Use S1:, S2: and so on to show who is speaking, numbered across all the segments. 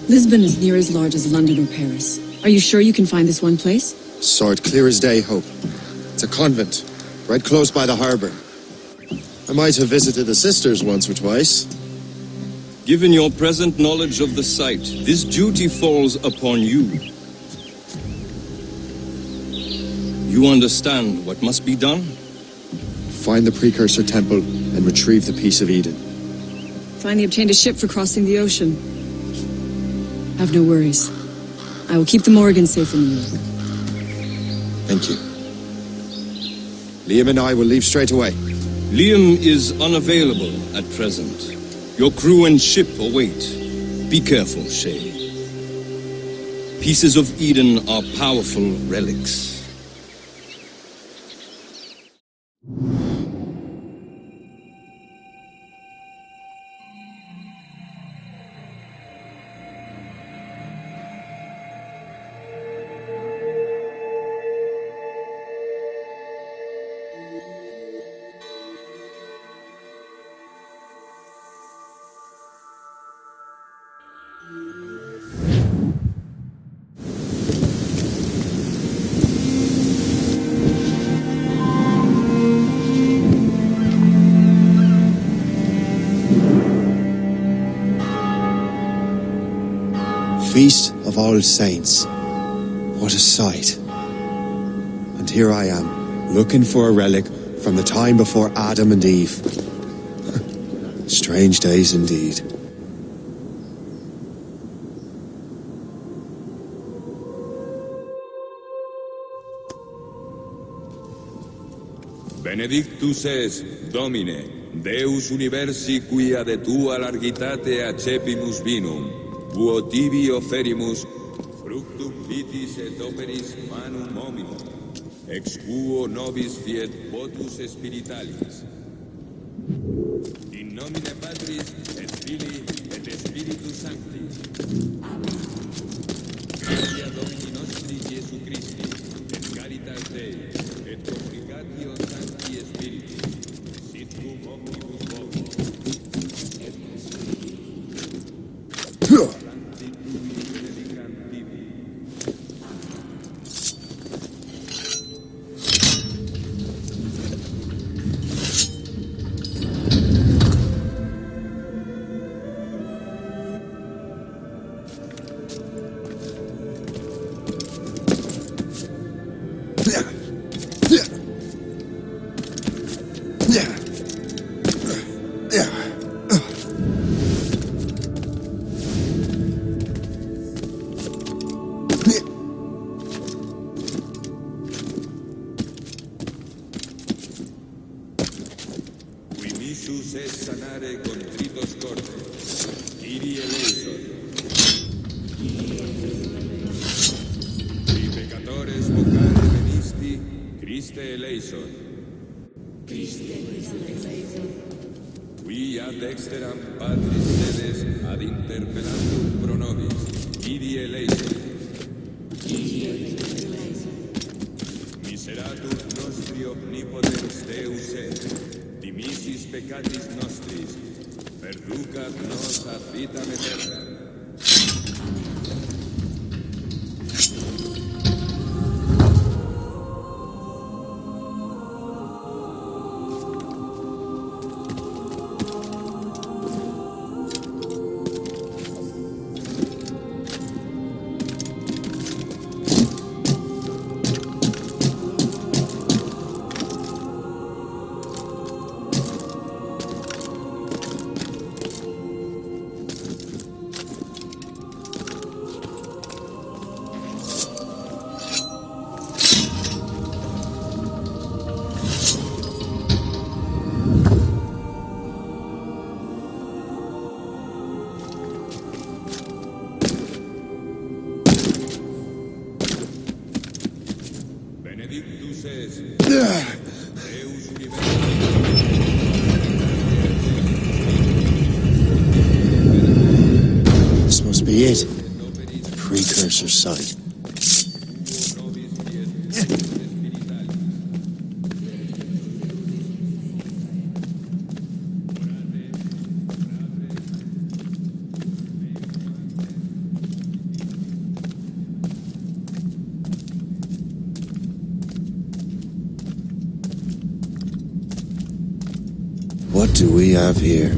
S1: Lisbon is near as large as London or Paris. Are you sure you can find this one place?
S2: Saw it clear as day, Hope. It's a convent, right close by the harbour. I might have visited the sisters once or twice.
S3: Given your present knowledge of the site, this duty falls upon you. You understand what must be done?
S2: Find the Precursor Temple and retrieve the Piece of Eden.
S1: Finally obtained a ship for crossing the ocean. Have no worries. I will keep the Morrigan safe from you.
S2: Thank you. Liam and I will leave straight away.
S3: Liam is unavailable at present. Your crew and ship await. Be careful, Shay. Pieces of Eden are powerful relics.
S2: Feast of All Saints. What a sight. And here I am, looking for a relic from the time before Adam and Eve. Strange days indeed.
S4: Benedictus es, Domine, Deus universi quia de tua largitate accepimus vinum, quo tibi offerimus, fructum vitis et operis manum hominum, ex quo nobis fiet votus spiritualis. In nomine Patris et Filii et Spiritus Sancti. Gloria Domini nostri Iesu Christi, et caritas Dei, et communicatio Sancti Spiritus, sit cum omnibus vobis. Debes sanare contritos corde. Kyrie eleison. Qui peccatores vocare venisti, Christe eleison. Qui ad exteram Patris sedes ad interpellandum pro nobis, Kyrie eleison. Miseratum nostri omnipotens Deus et, dimissis peccatis nostris, perducat nos ad vitam aeterna. Benedictus es Deus universalis.
S2: This must be it. The precursor site. What do we have here?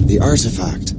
S2: The artifact.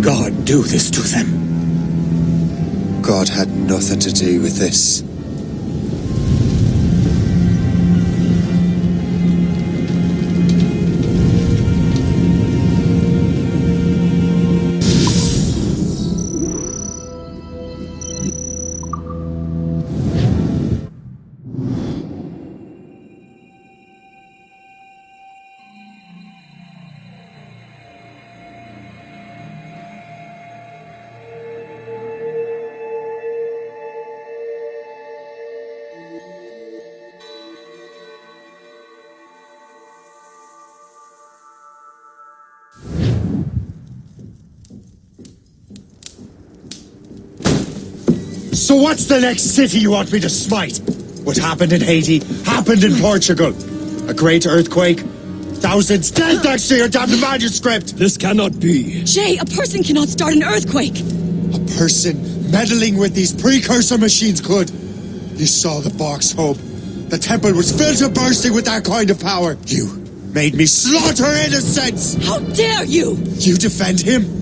S2: God do this to them? God had nothing to do with this. So what's the next city you want me to smite? What happened in Haiti happened in Portugal. A great earthquake. Thousands dead thanks to your damned manuscript.
S3: This cannot be.
S1: Shay, a person cannot start an earthquake.
S2: A person meddling with these precursor machines could. You saw the box, Hope. The temple was filled to bursting with that kind of power. You made me slaughter innocents.
S1: How dare you?
S2: You defend him?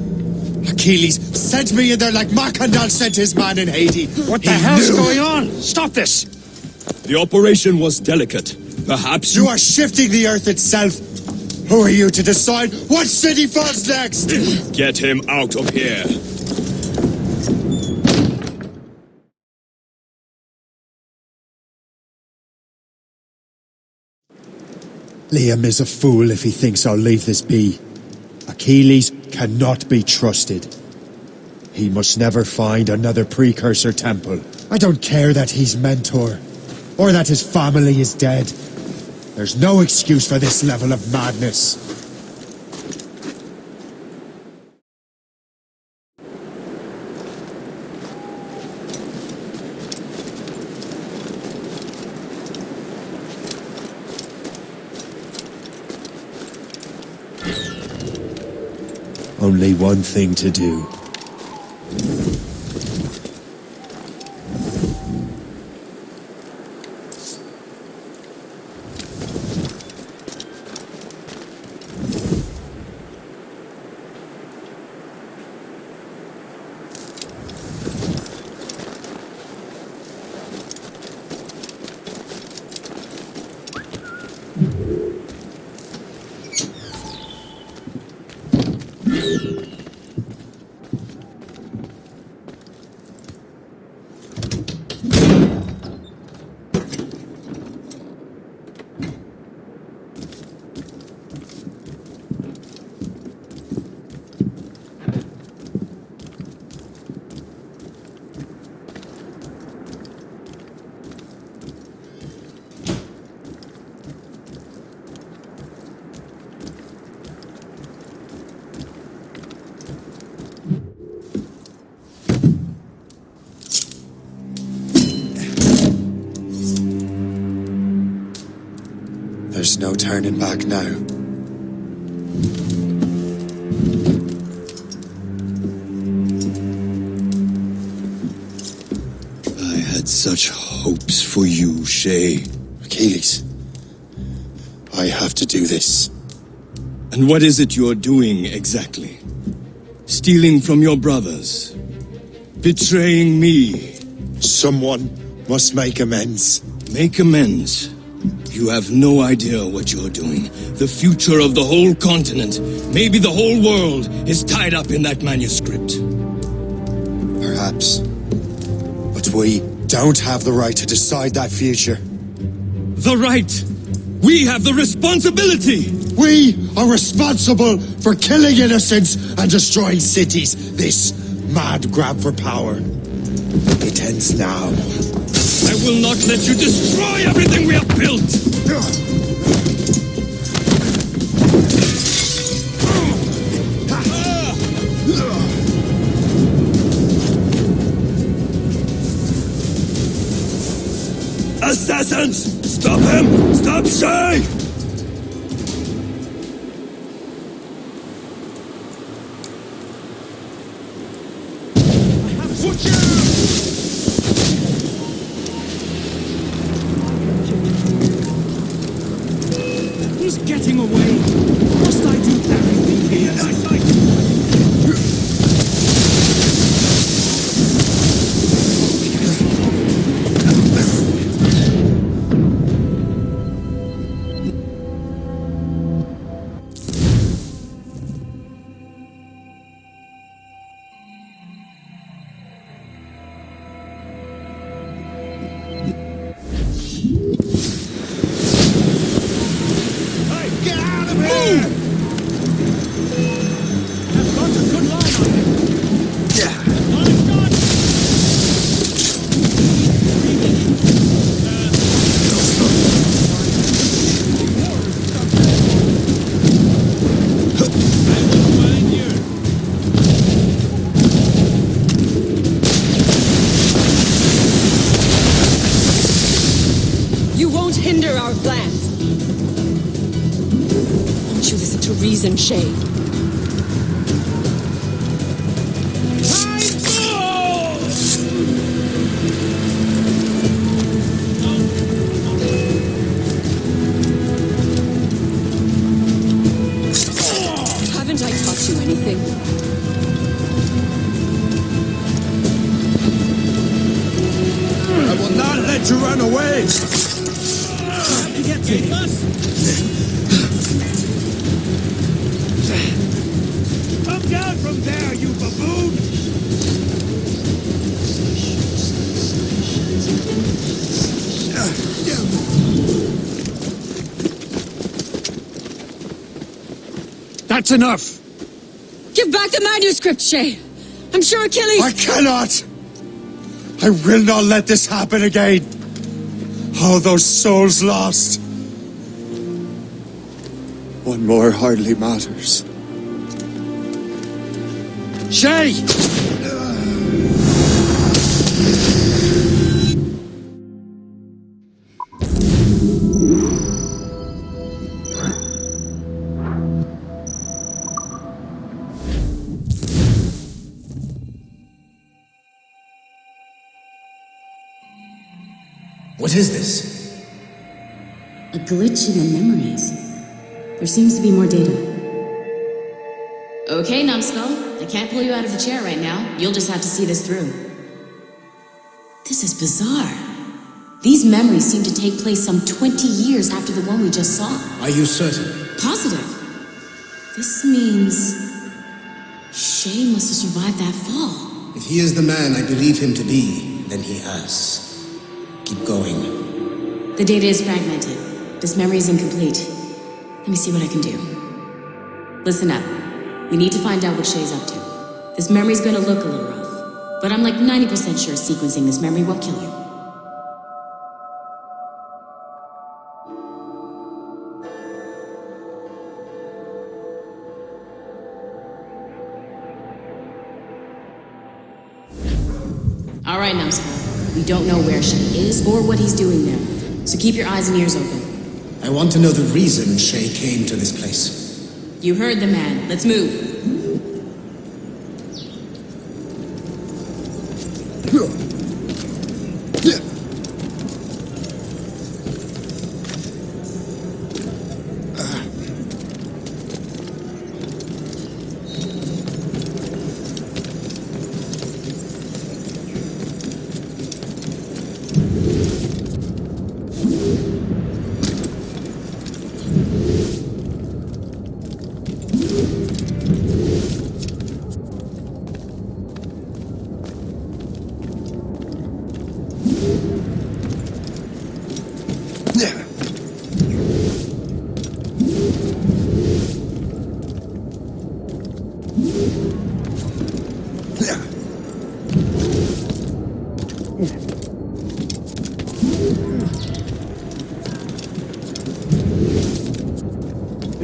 S2: Achilles sent me in there like Macandal sent his man in Haiti.
S5: What the hell's going on? Stop this!
S3: The operation was delicate. Perhaps
S2: You are shifting the earth itself. Who are you to decide what city falls next?
S3: Get him out of here.
S2: Liam is a fool if he thinks I'll leave this be. Achilles cannot be trusted. He must never find another precursor temple. I don't care that he's Mentor, or that his family is dead. There's no excuse for this level of madness. Only one thing to do. There's no turning back now.
S3: I had such hopes for you, Shay.
S2: Achilles, I have to do this.
S3: And what is it you're doing exactly? Stealing from your brothers? Betraying me?
S2: Someone must make amends.
S3: Make amends? You have no idea what you're doing. The future of the whole continent, maybe the whole world, is tied up in that manuscript.
S2: Perhaps. But we don't have the right to decide that future.
S3: The right! We have the responsibility!
S2: We are responsible for killing innocents and destroying cities. This mad grab for power. It ends now.
S3: I will not let you destroy everything we have built! Assassins! Stop him! Stop Shay!
S5: He's getting away. Must I do everything here?
S2: Get out of here!
S5: I've got a good line on him.
S2: Yeah.
S5: Got him, got him. I will find you.
S1: You won't hinder our plans. Won't you listen to reason, Shay? Haven't I taught you anything?
S2: I will not let you run away!
S5: To get to us. Come down from there, you baboon! That's enough.
S1: Give back the manuscript, Shay! I'm sure Achilles...
S2: I cannot! I will not let this happen again! All those souls lost! One more hardly matters.
S5: Shay!
S6: What is this?
S7: A glitch in the memories. There seems to be more data. Okay, Numbskull. I can't pull you out of the chair right now. You'll just have to see this through. This is bizarre. These memories seem to take place some 20 years after the one we just saw.
S6: Are you certain?
S7: Positive. This means... Shay must have survived that fall.
S6: If he is the man I believe him to be, then he has. Keep going.
S7: The data is fragmented. This memory is incomplete. Let me see what I can do. Listen up. We need to find out what Shay's up to. This memory's gonna look a little rough, but I'm like 90% sure sequencing this memory won't kill you. All right, Numbskull. We don't know where Shay is or what he's doing there, so keep your eyes and ears open.
S6: I want to know the reason Shay came to this place.
S7: You heard the man. Let's move.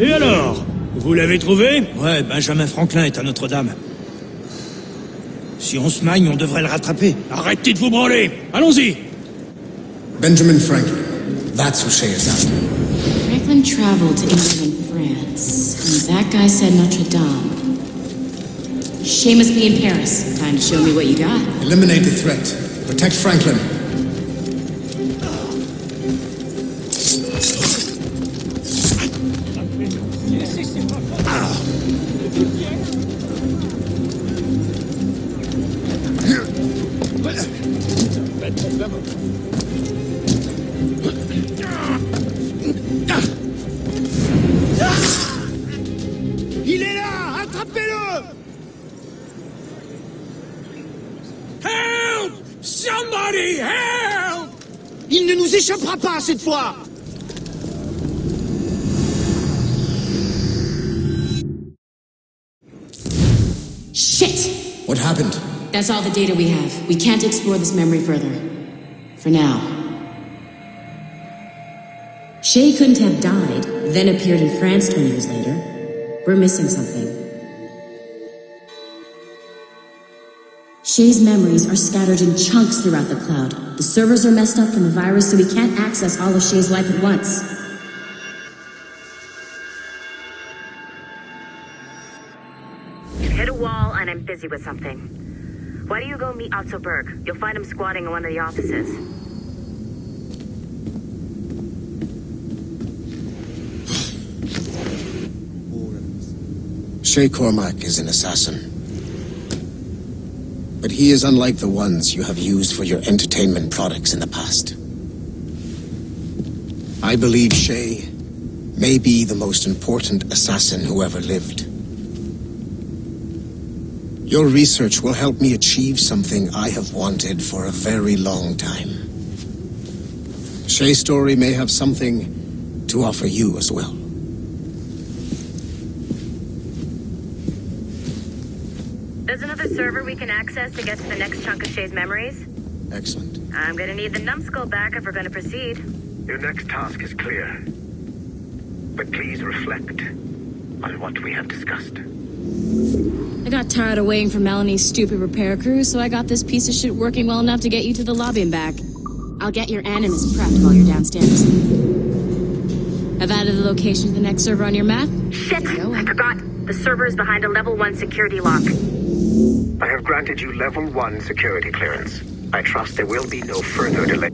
S5: Et alors? Vous l'avez trouvé?
S8: Ouais, Benjamin Franklin est à Notre-Dame. Si on se magne, on devrait le rattraper.
S5: Arrêtez de vous branler! Allons-y!
S6: Benjamin Franklin. That's who Shay is after.
S7: Franklin traveled to England and France, and that guy said Notre Dame. Shay must be in Paris. Time to show me what you got.
S6: Eliminate the threat. Protect Franklin.
S5: Il est là! Attrapez-le! Help! Somebody help! Il ne nous échappera pas cette fois!
S7: Shit!
S6: What happened?
S7: That's all the data we have. We can't explore this memory further. For now. Shay couldn't have died, then appeared in France 20 years later. We're missing something. Shay's memories are scattered in chunks throughout the cloud. The servers are messed up from the virus, so we can't access all of Shay's life at once.
S9: Hit a wall, and I'm busy with something. Why do you go meet Otto Berg? You'll find him squatting in one of the offices.
S6: Shay Cormac is an assassin. But he is unlike the ones you have used for your entertainment products in the past. I believe Shay may be the most important assassin who ever lived. Your research will help me achieve something I have wanted for a very long time. Shay's story may have something to offer you as well.
S9: There's another server we can access to get to the next chunk of Shay's memories.
S6: Excellent.
S9: I'm gonna need the numbskull back if we're gonna proceed.
S10: Your next task is clear. But please reflect on what we have discussed.
S7: I got tired of waiting for Melanie's stupid repair crew, so I got this piece of shit working well enough to get you to the lobby and back. I'll get your Animus prepped while you're downstairs. I've added the location to the next server on your map.
S9: Shit! I forgot. The server is behind a level 1 security lock.
S10: I have granted you level 1 security clearance. I trust there will be no further delay.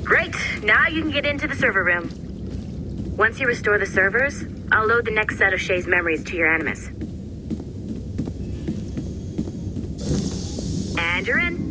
S9: Great! Now you can get into the server room. Once you restore the servers, I'll load the next set of Shay's memories to your Animus. And you're in.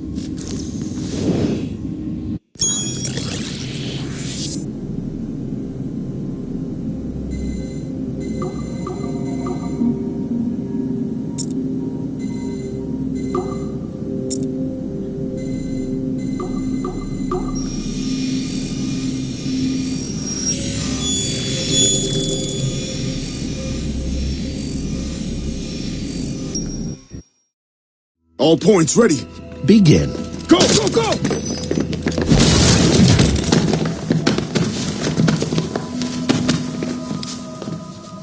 S2: All points ready.
S11: Begin.
S2: Go, go, go!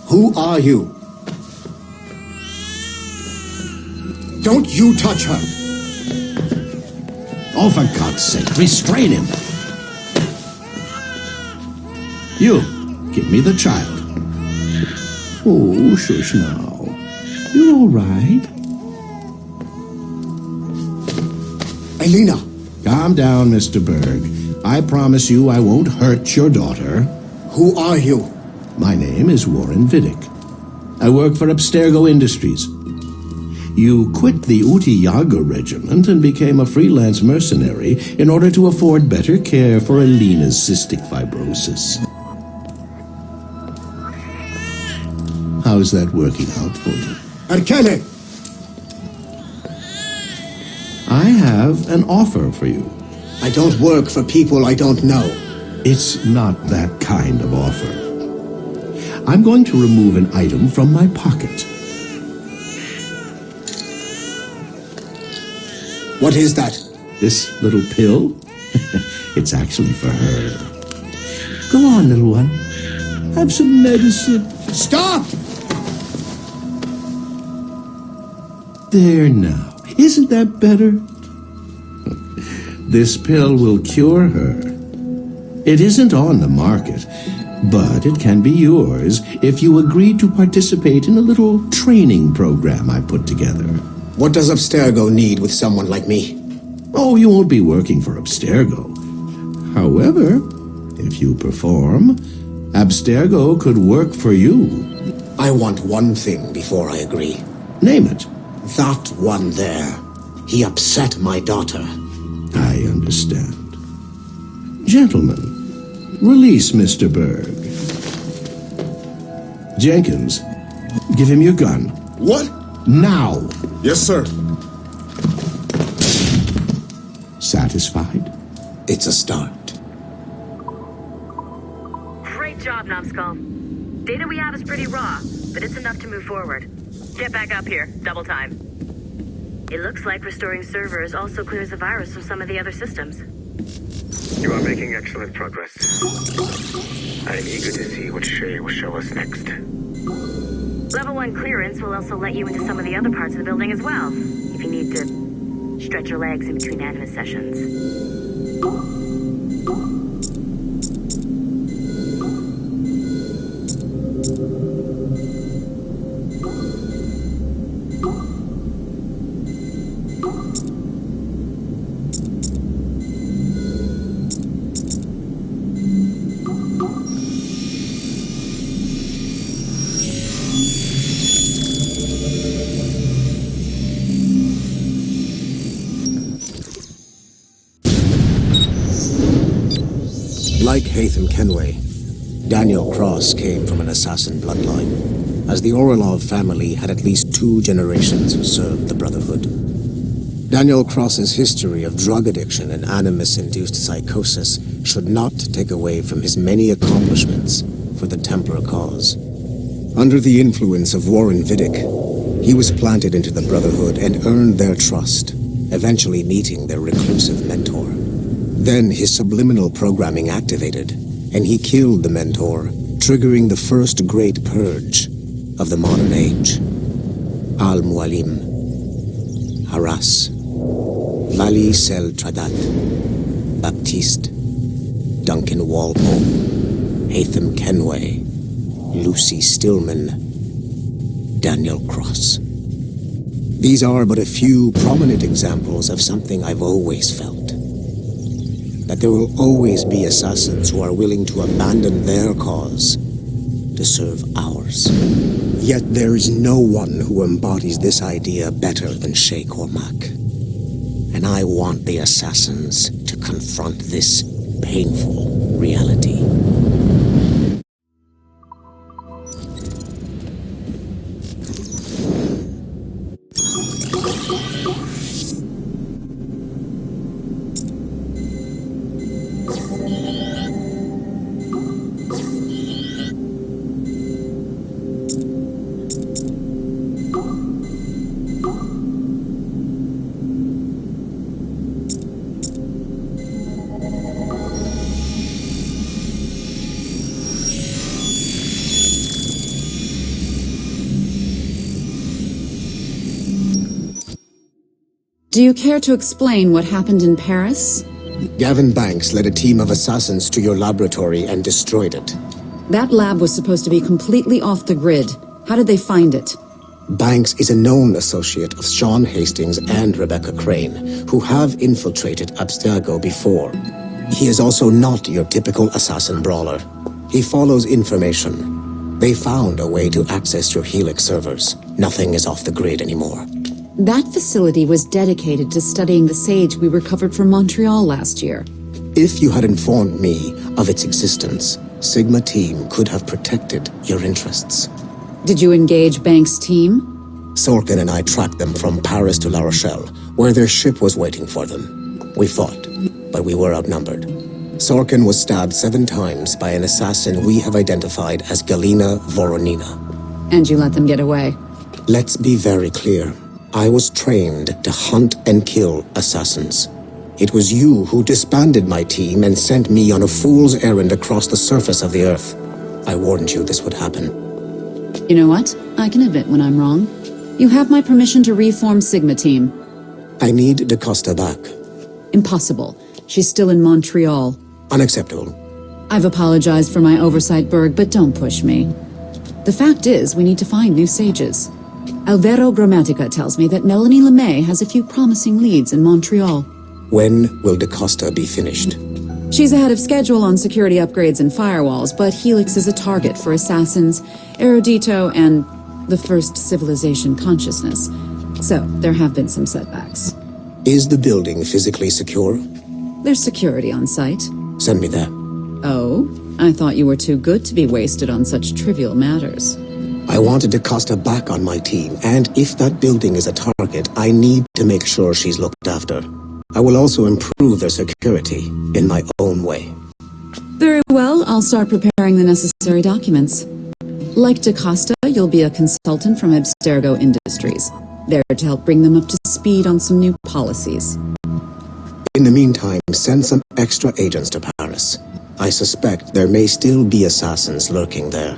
S6: Who are you? Don't you touch her!
S11: Oh, for God's sake, restrain him. You, give me the child. Oh, shush now. You're all right.
S6: Elena!
S11: Calm down, Mr. Berg. I promise you I won't hurt your daughter.
S6: Who are you?
S11: My name is Warren Vidic. I work for Abstergo Industries. You quit the Uti Yaga regiment and became a freelance mercenary in order to afford better care for Alina's cystic fibrosis. How's that working out for you?
S6: Arkele!
S11: I have an offer for you.
S6: I don't work for people I don't know.
S11: It's not that kind of offer. I'm going to remove an item from my pocket.
S6: What is that?
S11: This little pill? It's actually for her. Go on, little one. Have some medicine.
S6: Stop!
S11: There now. Isn't that better? This pill will cure her. It isn't on the market, but it can be yours if you agree to participate in a little training program I put together.
S6: What does Abstergo need with someone like me?
S11: Oh, you won't be working for Abstergo. However, if you perform, Abstergo could work for you.
S6: I want one thing before I agree.
S11: Name it.
S6: That one there. He upset my daughter.
S11: I understand. Gentlemen, release Mr. Berg. Jenkins, give him your gun.
S12: What?
S11: Now!
S12: Yes, sir.
S11: Satisfied?
S6: It's a start.
S9: Great job, Numbskull. Data we have is pretty raw, but it's enough to move forward. Get back up here. Double time. It looks like restoring servers also clears the virus from some of the other systems.
S10: You are making excellent progress. I am eager to see what Shay will show us next.
S9: Level 1 clearance will also let you into some of the other parts of the building as well, if you need to stretch your legs in between Animus sessions.
S6: Like Haytham Kenway, Daniel Cross came from an assassin bloodline, as the Orlov family had at least 2 generations who served the Brotherhood. Daniel Cross's history of drug addiction and Animus-induced psychosis should not take away from his many accomplishments for the Templar cause. Under the influence of Warren Vidic, he was planted into the Brotherhood and earned their trust, eventually meeting their reclusive mentor. Then his subliminal programming activated, and he killed the mentor, triggering the first great purge of the modern age. Al-Mualim, Haras, Vali Sel Tradat, Baptiste, Duncan Walpole, Haytham Kenway, Lucy Stillman, Daniel Cross. These are but a few prominent examples of something I've always felt. That there will always be assassins who are willing to abandon their cause to serve ours. Yet there is no one who embodies this idea better than Shay Cormac. And I want the assassins to confront this painful reality.
S13: Do you care to explain what happened in Paris?
S6: Gavin Banks led a team of assassins to your laboratory and destroyed it.
S13: That lab was supposed to be completely off the grid. How did they find it?
S6: Banks is a known associate of Sean Hastings and Rebecca Crane, who have infiltrated Abstergo before. He is also not your typical assassin brawler. He follows information. They found a way to access your Helix servers. Nothing is off the grid anymore.
S13: That facility was dedicated to studying the sage we recovered from Montreal last year.
S6: If you had informed me of its existence, Sigma Team could have protected your interests.
S13: Did you engage Banks' team?
S6: Sorkin and I tracked them from Paris to La Rochelle, where their ship was waiting for them. We fought, but we were outnumbered. Sorkin was stabbed 7 times by an assassin we have identified as Galina Voronina.
S13: And you let them get away?
S6: Let's be very clear. I was trained to hunt and kill assassins. It was you who disbanded my team and sent me on a fool's errand across the surface of the Earth. I warned you this would happen.
S13: You know what? I can admit when I'm wrong. You have my permission to reform Sigma Team.
S6: I need DaCosta back.
S13: Impossible. She's still in Montreal.
S6: Unacceptable.
S13: I've apologized for my oversight, Berg, but don't push me. The fact is, we need to find new sages. Alvaro Grammatica tells me that Melanie LeMay has a few promising leads in Montreal.
S6: When will DaCosta be finished?
S13: She's ahead of schedule on security upgrades and firewalls, but Helix is a target for assassins, Erudito, and the First Civilization consciousness. So, there have been some setbacks.
S6: Is the building physically secure?
S13: There's security on site.
S6: Send me there.
S13: Oh? I thought you were too good to be wasted on such trivial matters.
S6: I wanted DaCosta back on my team, and if that building is a target, I need to make sure she's looked after. I will also improve their security in my own way.
S13: Very well, I'll start preparing the necessary documents. Like DaCosta, you'll be a consultant from Abstergo Industries, there to help bring them up to speed on some new policies.
S6: In the meantime, send some extra agents to Paris. I suspect there may still be assassins lurking there.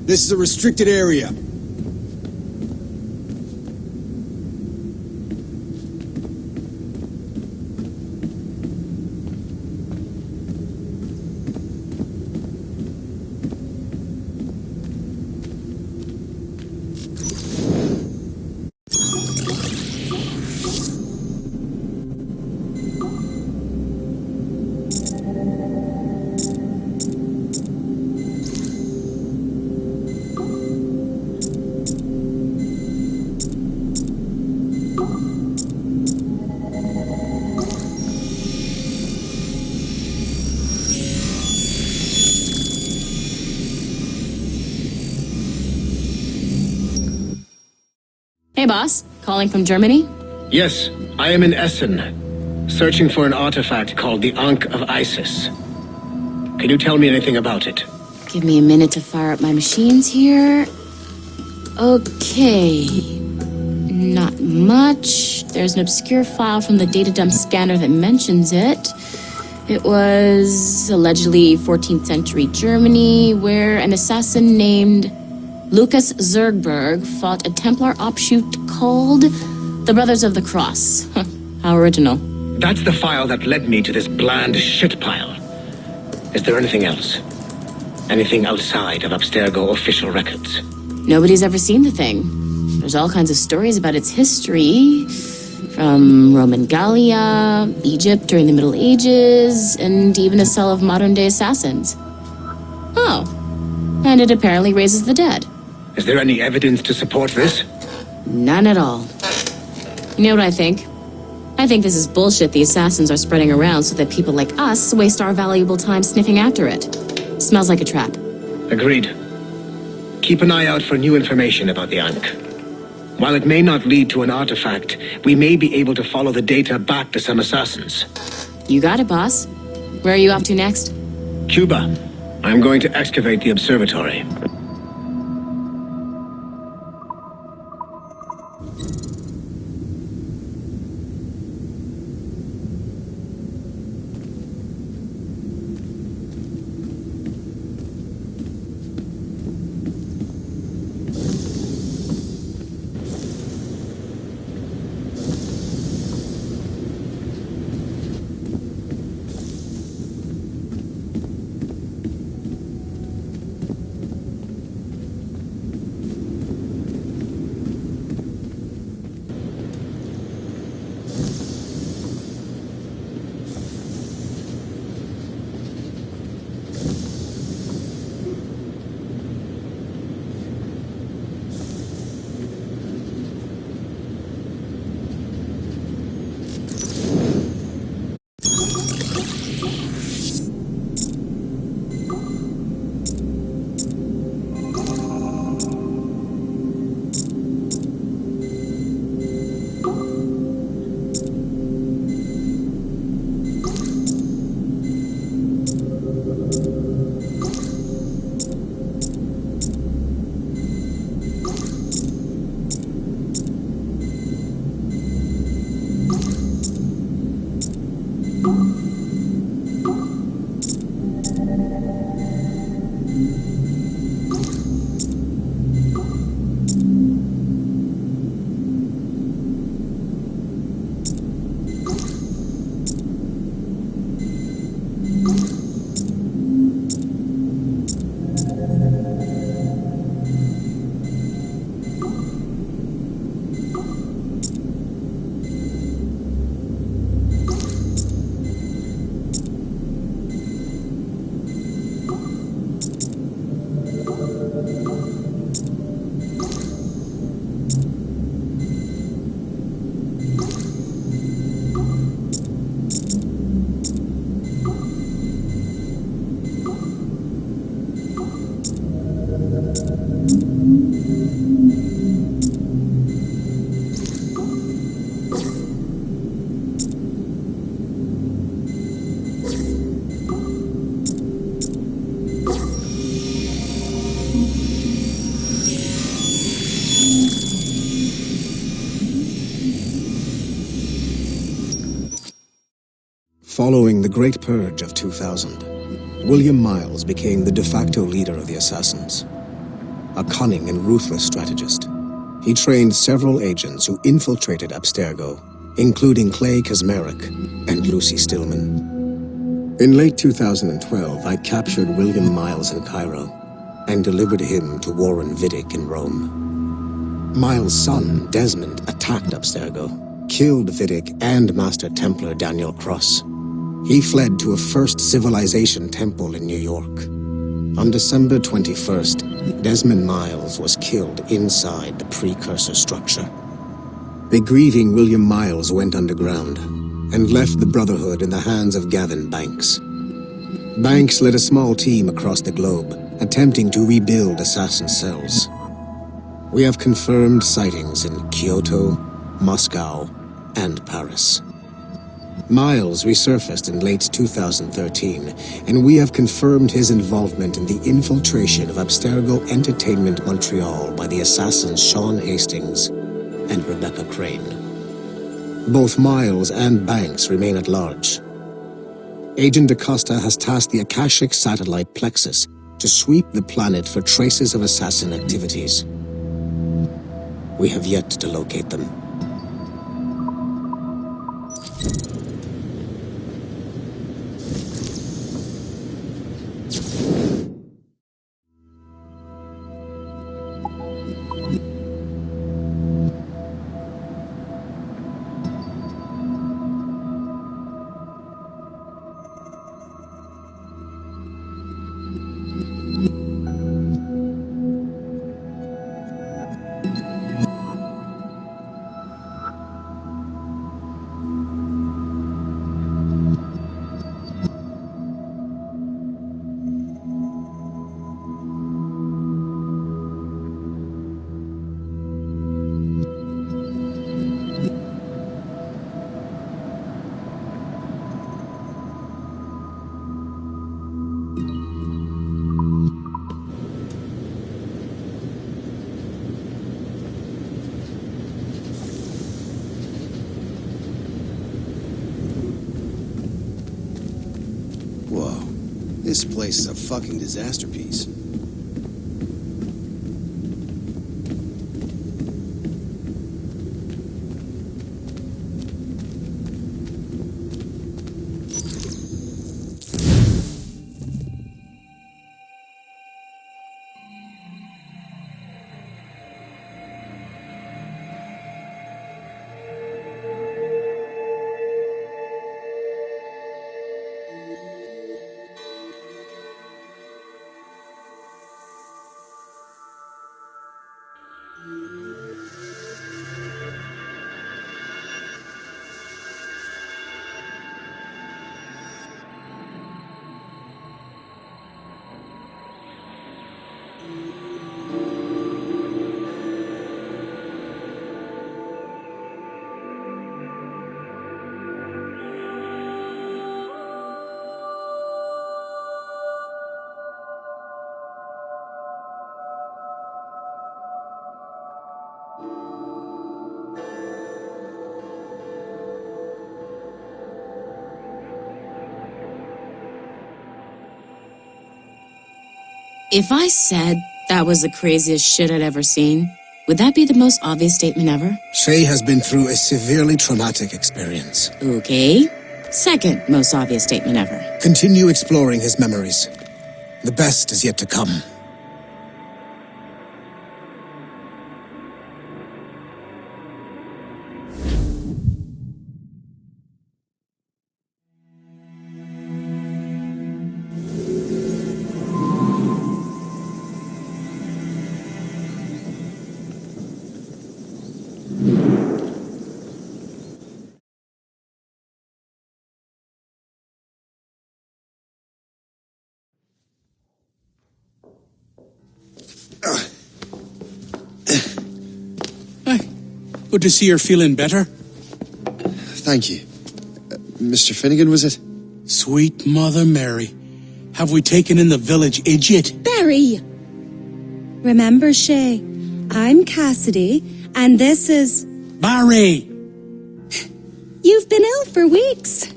S5: This is a restricted area.
S7: Hey, boss. Calling from Germany?
S6: Yes, I am in Essen, searching for an artifact called the Ankh of Isis. Can you tell me anything about it?
S7: Give me a minute to fire up my machines here. Okay. Not much. There's an obscure file from the data dump scanner that mentions it. It was allegedly 14th century Germany, where an assassin named Lucas Zergberg fought a Templar offshoot called the Brothers of the Cross. How original.
S6: That's the file that led me to this bland shit pile. Is there anything else? Anything outside of Abstergo official records?
S7: Nobody's ever seen the thing. There's all kinds of stories about its history, from Roman Gallia, Egypt during the Middle Ages, and even a cell of modern-day assassins. Oh, and it apparently raises the dead.
S6: Is there any evidence to support this?
S7: None at all. You know what I think? I think this is bullshit the assassins are spreading around so that people like us waste our valuable time sniffing after it. Smells like a trap.
S6: Agreed. Keep an eye out for new information about the Ankh. While it may not lead to an artifact, we may be able to follow the data back to some assassins.
S7: You got it, boss. Where are you off to next?
S6: Cuba. I'm going to excavate the observatory. Following the Great Purge of 2000, William Miles became the de facto leader of the Assassins. a cunning and ruthless strategist. He trained several agents who infiltrated Abstergo, including Clay Kazmarek and Lucy Stillman. In late 2012, I captured William Miles in Cairo and delivered him to Warren Vidic in Rome. Miles' son, Desmond, attacked Abstergo, killed Vidic and Master Templar Daniel Cross. He fled to a First Civilization temple in New York. On December 21st, Desmond Miles was killed inside the precursor structure. The grieving William Miles went underground and left the Brotherhood in the hands of Gavin Banks. Banks led a small team across the globe, attempting to rebuild assassin cells. We have confirmed sightings in Kyoto, Moscow, and Paris. Miles resurfaced in late 2013, and we have confirmed his involvement in the infiltration of Abstergo Entertainment Montreal by the assassins Sean Hastings and Rebecca Crane. Both Miles and Banks remain at large. Agent DaCosta has tasked the Akashic satellite Plexus to sweep the planet for traces of assassin activities. We have yet to locate them.
S12: This place is a fucking disaster piece.
S7: If I said that was the craziest shit I'd ever seen, would that be the most obvious statement ever?
S6: Shay has been through a severely traumatic experience.
S7: Okay. Second most obvious statement ever.
S6: Continue exploring his memories. The best is yet to come.
S5: Good to see you're feeling better.
S12: Thank you. Mr. Finnegan, was it?
S5: Sweet Mother Mary. Have we taken in the village idiot?
S14: Barry! Remember, Shay, I'm Cassidy, and this is...
S5: Barry!
S14: You've been ill for weeks.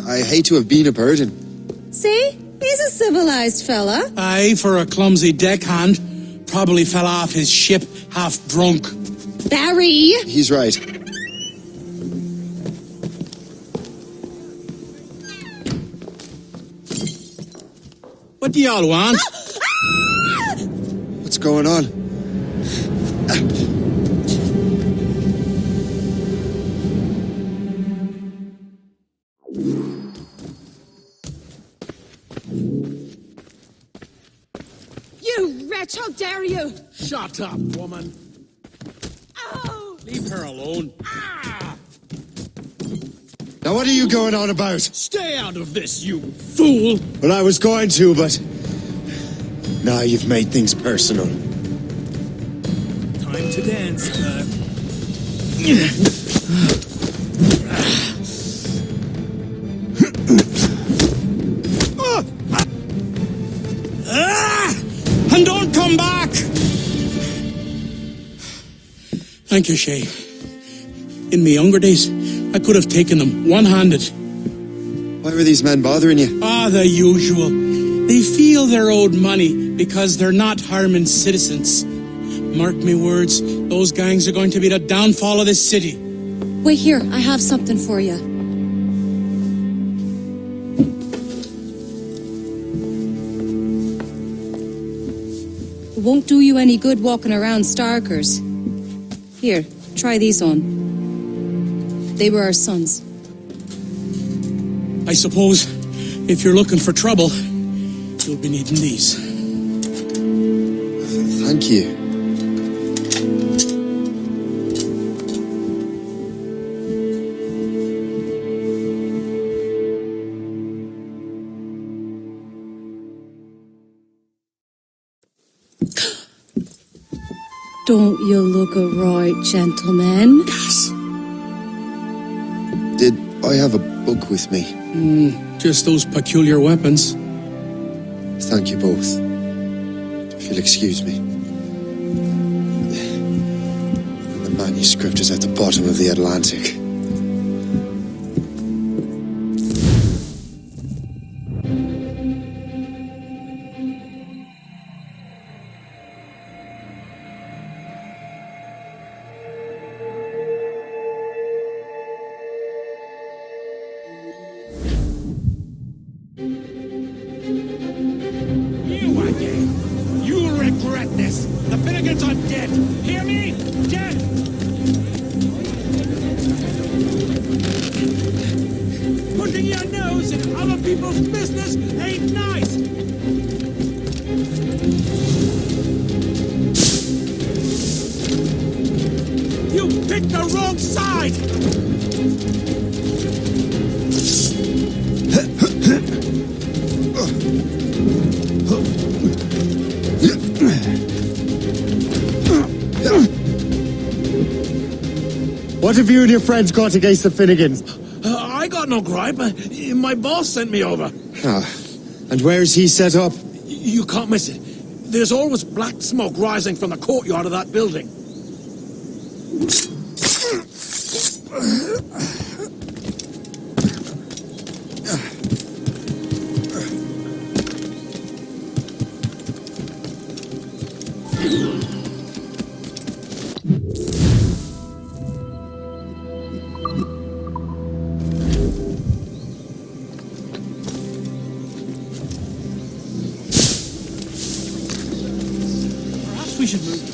S12: I hate to have been a burden.
S14: See? He's a civilized fella.
S5: Aye, for a clumsy deckhand.
S8: probably fell off his ship half drunk.
S14: Barry!
S12: He's right.
S8: What do y'all want?
S12: What's going on?
S1: You wretch, how dare you!
S8: Shut up, woman.
S1: Oh!
S8: Leave her alone.
S2: Now what are you going on about?
S8: Stay out of this, you fool!
S2: Well, I was going to, but... Now you've made things personal.
S8: Time to dance, And don't come back! Thank you, Shay. In my younger days, I could have taken them one-handed.
S12: Why were these men bothering you?
S8: The usual. They feel they're owed money because they're not harming citizens. Mark me words, those gangs are going to be the downfall of this city.
S14: Wait here, I have something for you. It won't do you any good walking around Starkers. Here, try these on. They were our sons.
S8: I suppose if you're looking for trouble, you'll be needing these.
S12: Thank you.
S14: Don't you look a right gentleman?
S8: Yes.
S12: Did I have a book with me?
S8: Just those peculiar weapons.
S12: Thank you both. If you'll excuse me. The manuscript is at the bottom of the Atlantic.
S5: You again! You'll regret this! The Finnegans are dead! Hear me? Dead! Putting your nose in other people's business ain't nice! You picked the wrong side!
S2: What have you and your friends got against the Finnegans?
S5: I got no gripe. My boss sent me over.
S2: And where's he set up?
S5: You can't miss it. There's always black smoke rising from the courtyard of that building. Perhaps we should move.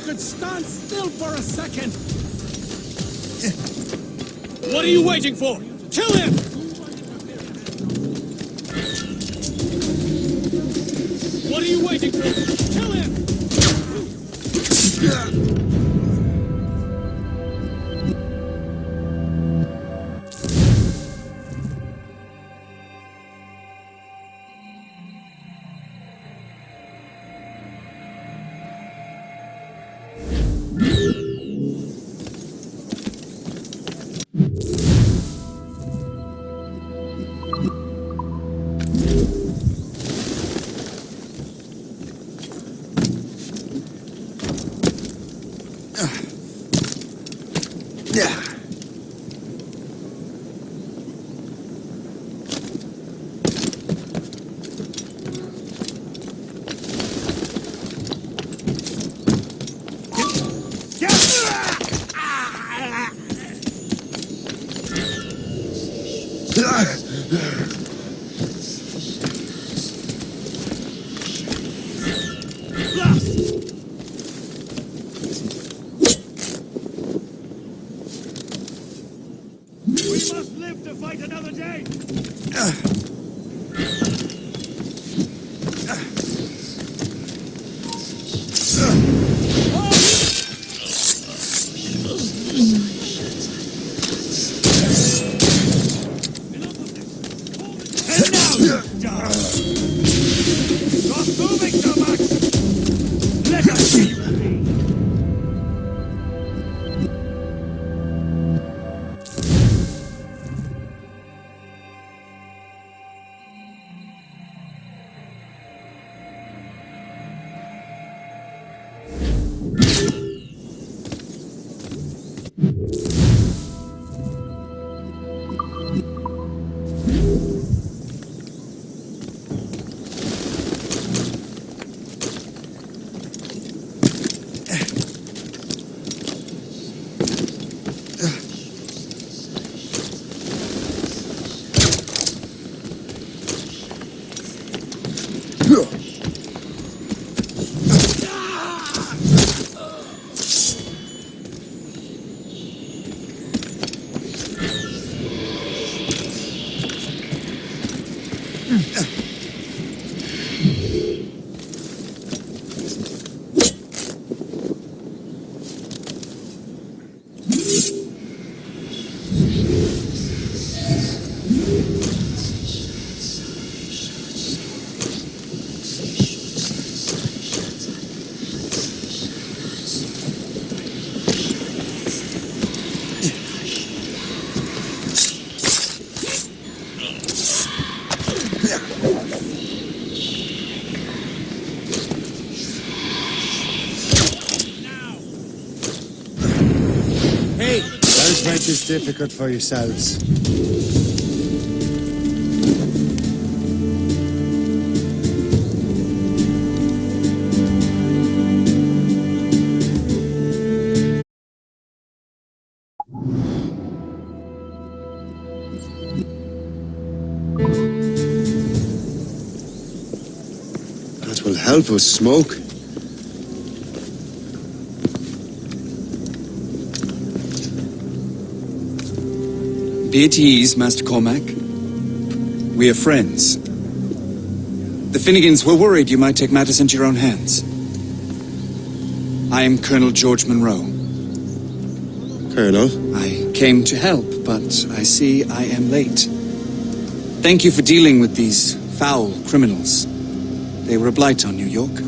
S8: could stand still for a second! What are you waiting for? Kill him! What are you waiting for? Kill him!
S2: Don't make this difficult for yourselves.
S12: That will help us smoke.
S15: Be at ease, Master Cormac. We are friends. The Finnegans were worried you might take matters into your own hands. I am Colonel George Monroe.
S12: Colonel?
S15: I came to help, but I see I am late. Thank you for dealing with these foul criminals. They were a blight on New York.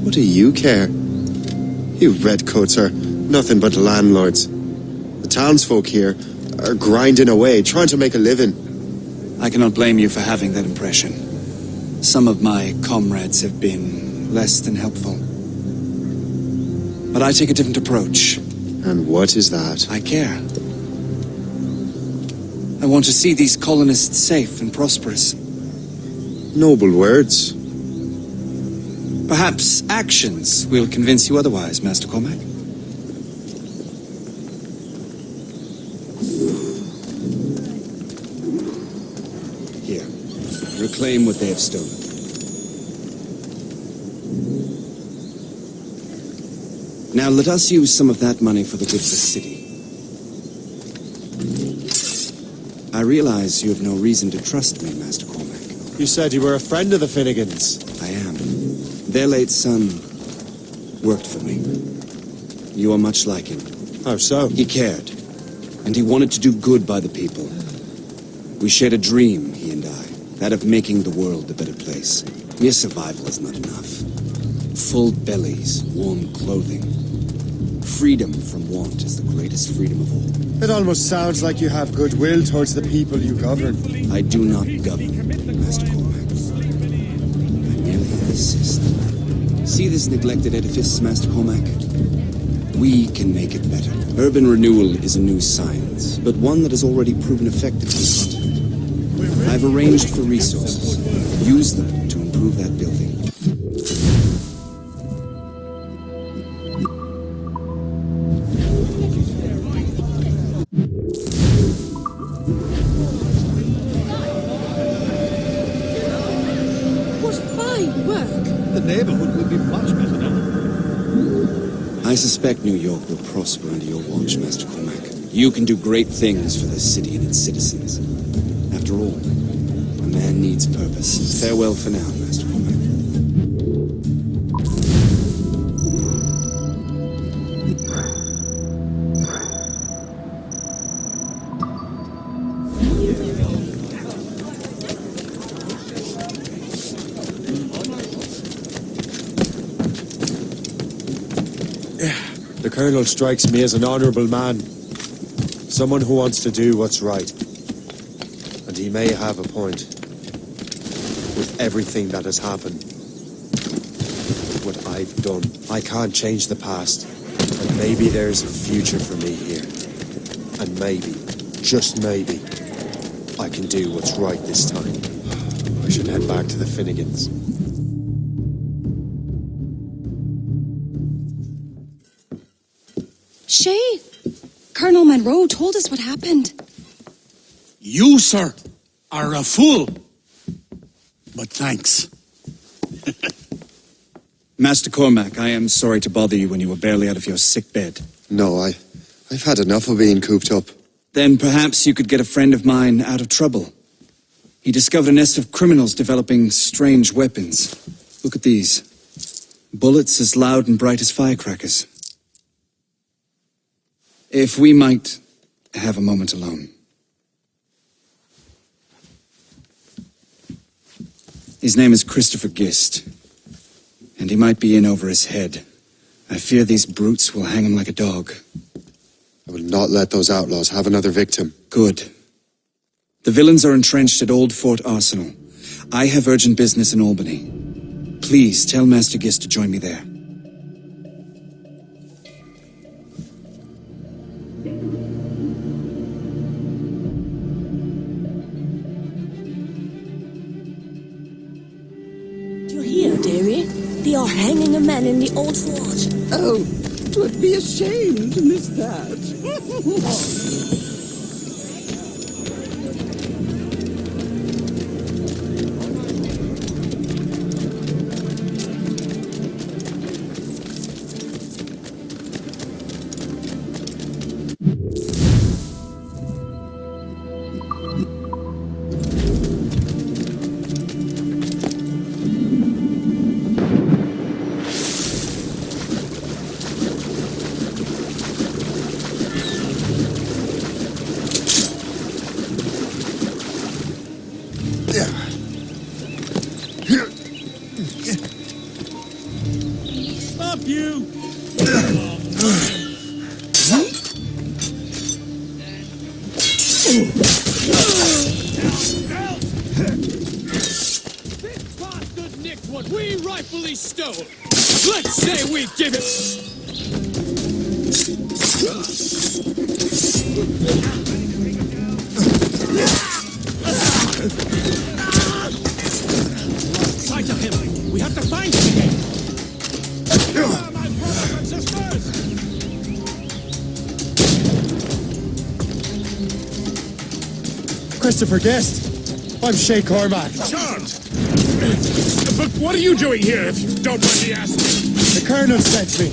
S12: What do you care? You redcoats are nothing but landlords. The townsfolk here are grinding away, trying to make a living.
S15: I cannot blame you for having that impression. Some of my comrades have been less than helpful. But I take a different approach.
S12: And what is that?
S15: I care. I want to see these colonists safe and prosperous.
S12: Noble words.
S15: Perhaps actions will convince you otherwise, Master Cormac.
S3: Here, reclaim what they have stolen.
S15: Now let us use some of that money for the good of the city. I realize you have no reason to trust me, Master Cormac.
S12: You said you were a friend of the Finnegans.
S15: I am. Their late son worked for me. You are much like him.
S12: How so?
S15: He cared, and he wanted to do good by the people. We shared a dream, he and I, that of making the world a better place. Mere survival is not enough. Full bellies, warm clothing. Freedom from want is the greatest freedom of all.
S12: It almost sounds like you have goodwill towards the people you govern.
S15: I do not govern, Master Cormac. I merely assist. See this neglected edifice, Master Cormac? We can make it better. Urban renewal is a new science, but one that has already proven effective on the continent. I've arranged for resources. Use them to improve that building.
S16: The neighborhood will be much better now.
S15: I suspect New York will prosper under your watch, Master Cormac. You can do great things for this city and its citizens. After all, a man needs purpose. Farewell for now, Master Cormac.
S12: The Colonel strikes me as an honourable man. Someone who wants to do what's right. And he may have a point. With everything that has happened. What I've done. I can't change the past. And maybe there's a future for me here. And maybe, just maybe, I can do what's right this time. I should head back to the Finnegans.
S14: Shay, Colonel Monroe told us what happened.
S8: You, sir, are a fool. But thanks.
S15: Master Cormac, I am sorry to bother you when you were barely out of your sick bed.
S12: No, I've had enough of being cooped up.
S15: Then perhaps you could get a friend of mine out of trouble. He discovered a nest of criminals developing strange weapons. Look at these. Bullets as loud and bright as firecrackers. If we might have a moment alone. His name is Christopher Gist, and he might be in over his head. I fear these brutes will hang him like a dog.
S12: I will not let those outlaws have another victim.
S15: Good. The villains are entrenched at Old Fort Arsenal. I have urgent business in Albany. Please tell Master Gist to join me there.
S17: Dearie. They are hanging a man in the old fort.
S5: Oh, 'twould be a shame to miss that. Stop you!
S18: This bastard nicked what we rightfully stole. Let's say we give it.
S5: Sight of him! We have to find him again! My brothers and sisters!
S12: Christopher Guest! I'm Shay Cormac.
S5: Charmed! But what are you doing here, if you don't mind me asking?
S12: The Colonel sent me.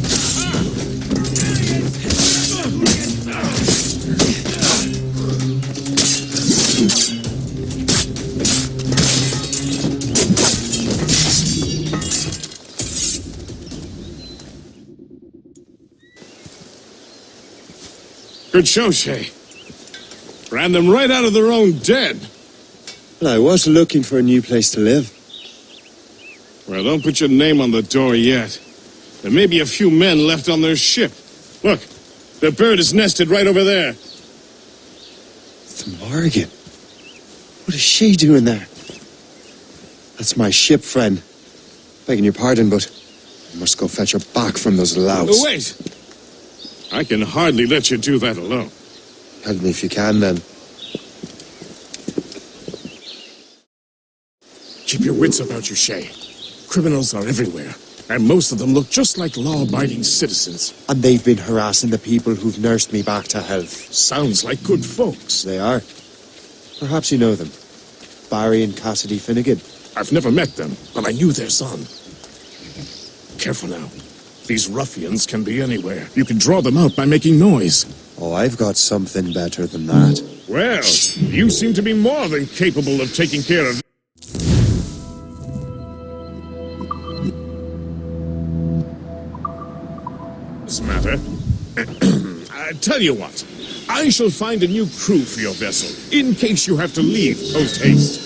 S19: Good show, Shay. Ran them right out of their own den.
S12: Well, I was looking for a new place to live.
S19: Well, don't put your name on the door yet. There may be a few men left on their ship. Look, the bird is nested right over there.
S12: The Morrigan. What is she doing there? That's my ship, friend. Begging your pardon, but I must go fetch her back from those louts.
S19: Oh, wait! I can hardly let you do that alone.
S12: Help me if you can, then.
S19: Keep your wits about you, Shay. Criminals are everywhere, and most of them look just like law-abiding citizens.
S12: And they've been harassing the people who've nursed me back to health.
S19: Sounds like good folks.
S12: They are. Perhaps you know them. Barry and Cassidy Finnegan.
S19: I've never met them, but I knew their son. Careful now. These ruffians can be anywhere. You can draw them out by making noise.
S12: Oh, I've got something better than that.
S19: Well, you seem to be more than capable of taking care of this matter. I tell you what, I shall find a new crew for your vessel, in case you have to leave post-haste.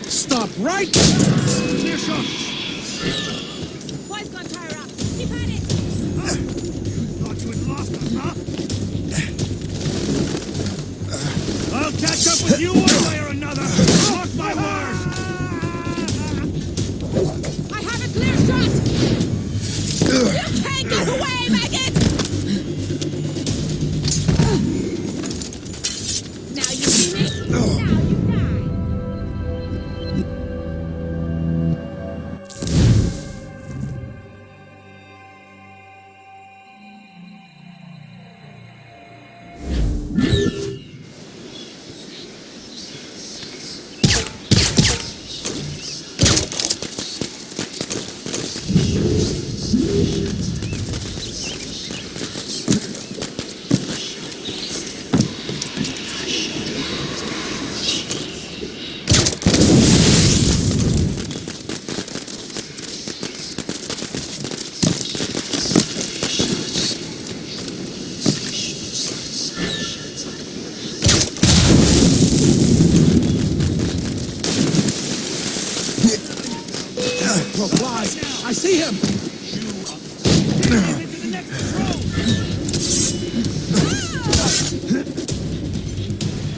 S5: Stop right!
S18: Clear shot!
S17: Boys gone tire up. Keep at it!
S18: Thought you had lost us.
S5: Flies! I see him!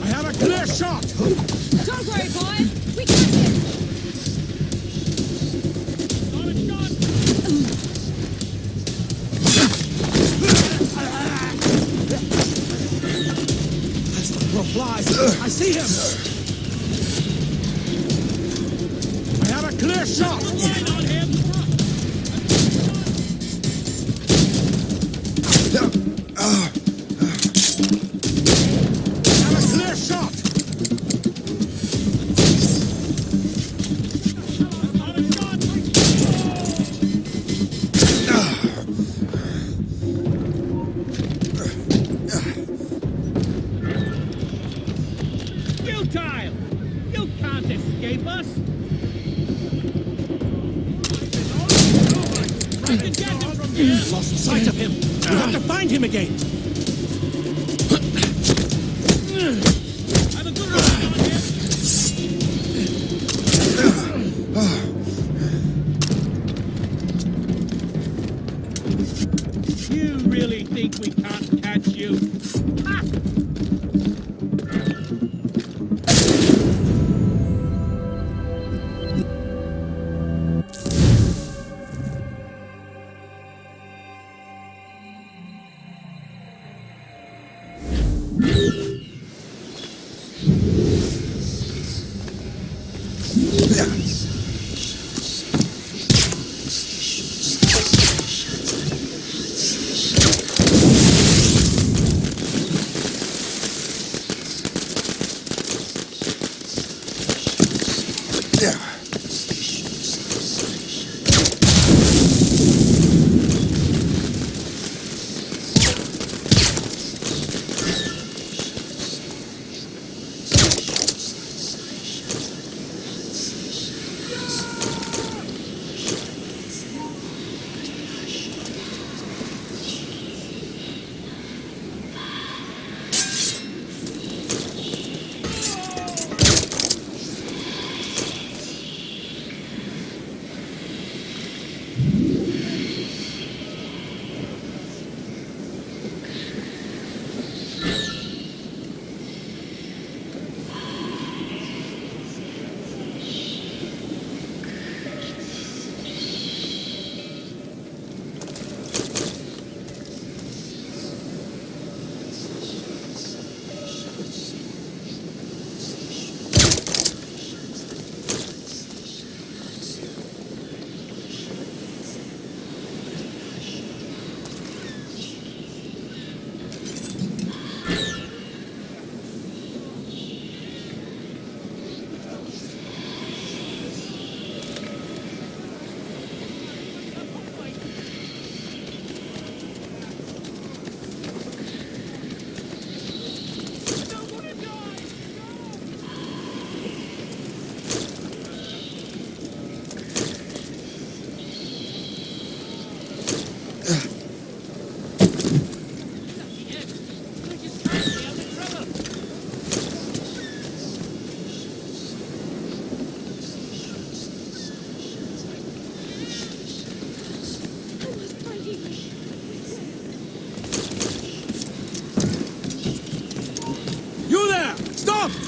S5: I have a clear shot!
S14: Don't worry, boys. We got him.
S5: That's the pro flies! I see him! I have a clear shot!
S18: Futile! You can't escape us!
S5: Lost sight of him! We have to find him again!
S18: Have a good ride on him! You really think we can't catch you? Ha!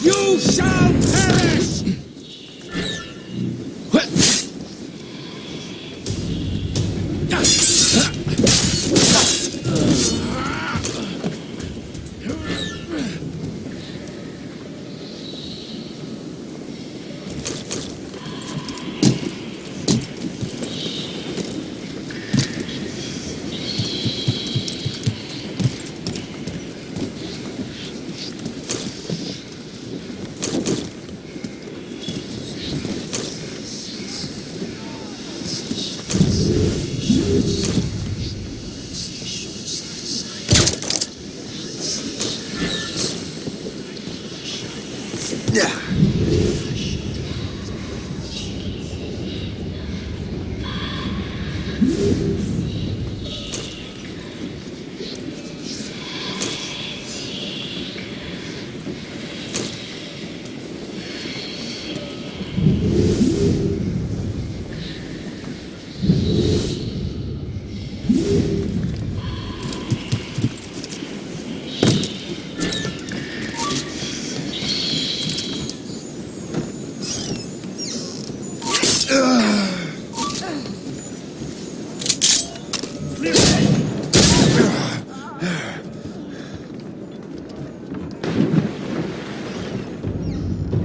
S5: You shall perish!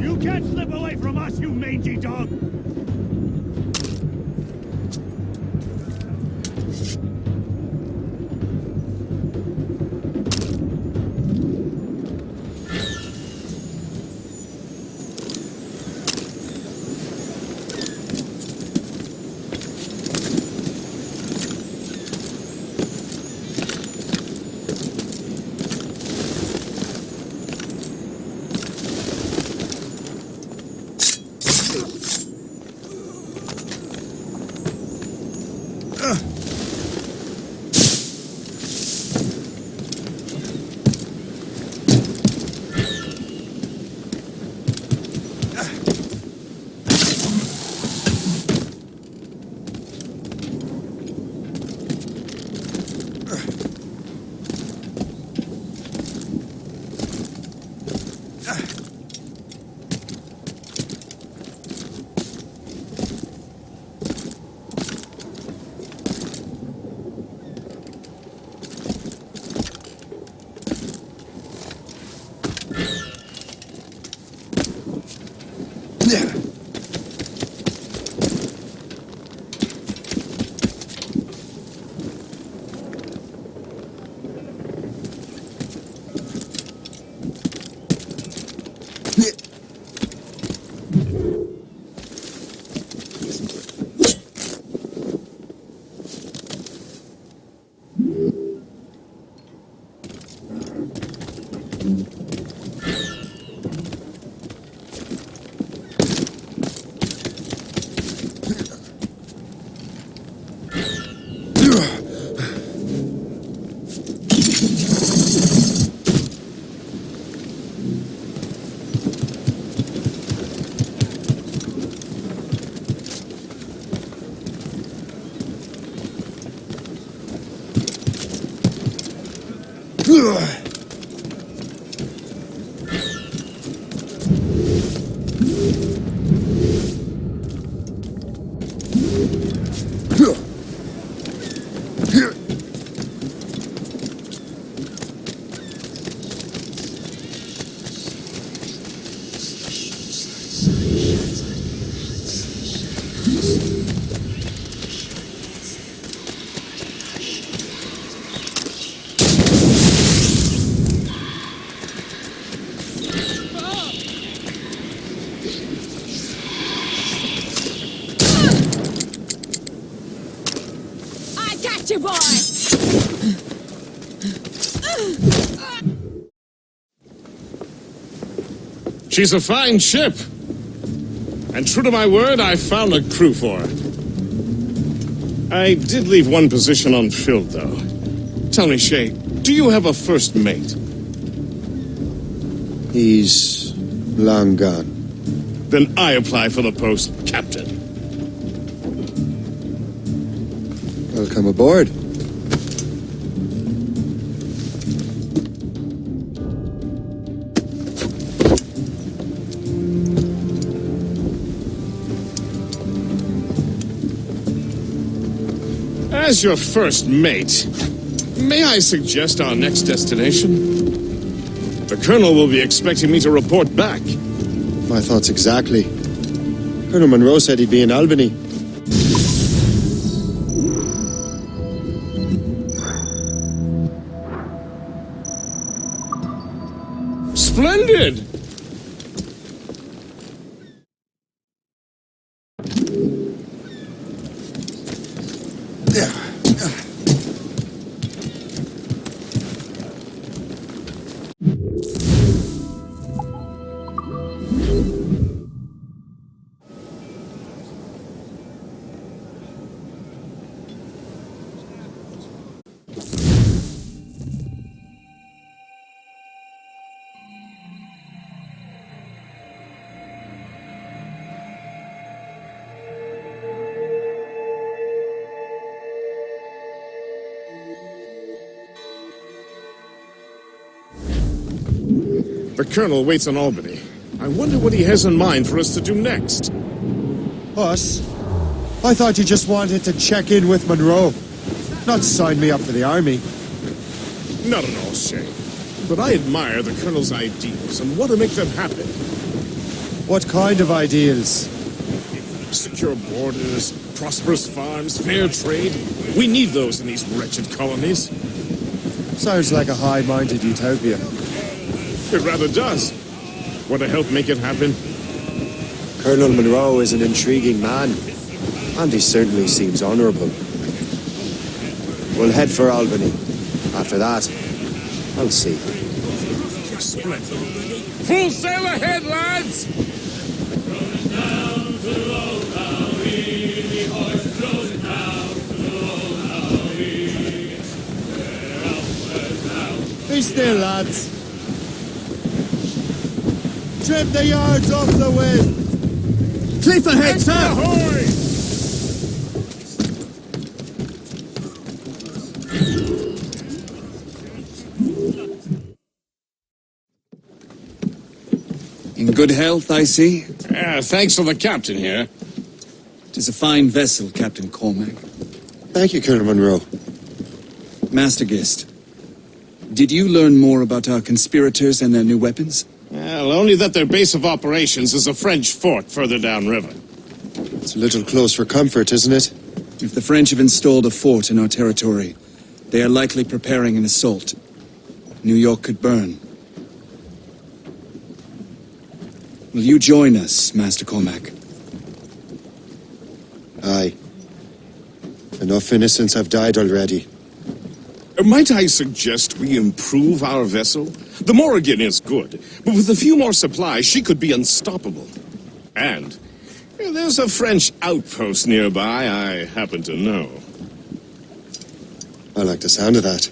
S5: You can't slip away from us, you mangy dog!
S17: You boy!
S19: She's a fine ship. And true to my word, I found a crew for her. I did leave one position unfilled, though. Tell me, Shay, do you have a first mate?
S12: He's long gone.
S19: Then I apply for the post, Captain.
S12: Welcome aboard.
S19: As your first mate, may I suggest our next destination? The Colonel will be expecting me to report back.
S12: My thoughts exactly. Colonel Monroe said he'd be in Albany.
S19: Splendid! The Colonel waits on Albany. I wonder what he has in mind for us to do next.
S2: Us? I thought you just wanted to check in with Monroe, not sign me up for the army.
S19: Not at all, Shay. But I admire the Colonel's ideals and want to make them happen.
S2: What kind of ideals?
S19: Secure borders, prosperous farms, fair trade. We need those in these wretched colonies.
S2: Sounds like a high-minded utopia.
S19: It rather does. Want to help make it happen?
S12: Colonel Monroe is an intriguing man, and he certainly seems honorable. We'll head for Albany. After that, I'll see.
S19: Splendid. Full sail ahead, lads!
S2: Be still, lads. Trim the yards off the wind.
S5: Cliff ahead, sir!
S19: Ahoy!
S15: In good health, I see.
S19: Thanks to the captain here.
S15: It is a fine vessel, Captain Cormac.
S12: Thank you, Colonel Monroe.
S15: Master Gist, did you learn more about our conspirators and their new weapons?
S19: Well, only that their base of operations is a French fort further downriver.
S12: It's a little close for comfort, isn't it?
S15: If the French have installed a fort in our territory, they are likely preparing an assault. New York could burn. Will you join us, Master Cormac?
S12: Aye. Enough innocents have died already.
S19: Might I suggest we improve our vessel? The Morrigan is good, but with a few more supplies, she could be unstoppable. And there's a French outpost nearby I happen to know.
S12: I like the sound of that.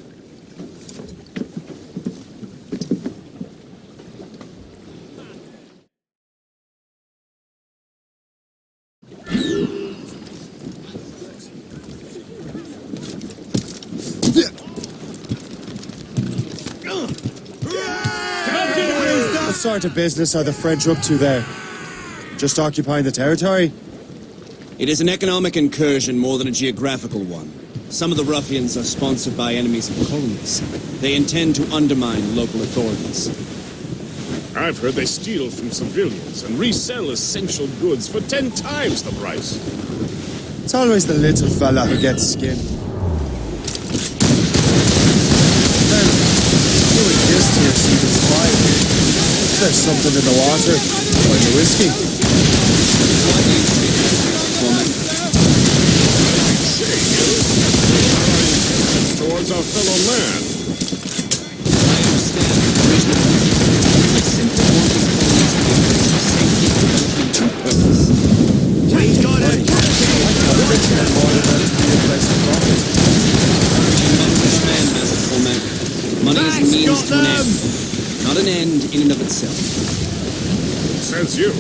S2: What sort of business are the French up to there? Just occupying the territory?
S20: It is an economic incursion more than a geographical one. Some of the ruffians are sponsored by enemies of colonies. They intend to undermine local authorities.
S19: I've heard they steal from civilians and resell essential goods for 10 times the price.
S2: It's always the little fella who gets skinned. You and Gist here seem inspired. There's something in the water, or in the whiskey.
S19: Towards our fellow man.
S20: I understand the original. I simply want these colonies to be a place of safety, development, and purpose.
S5: He's got it!
S20: I'm a rich man, Master Cormac. Money is a means to an end, not an end in and of itself.
S19: Says you.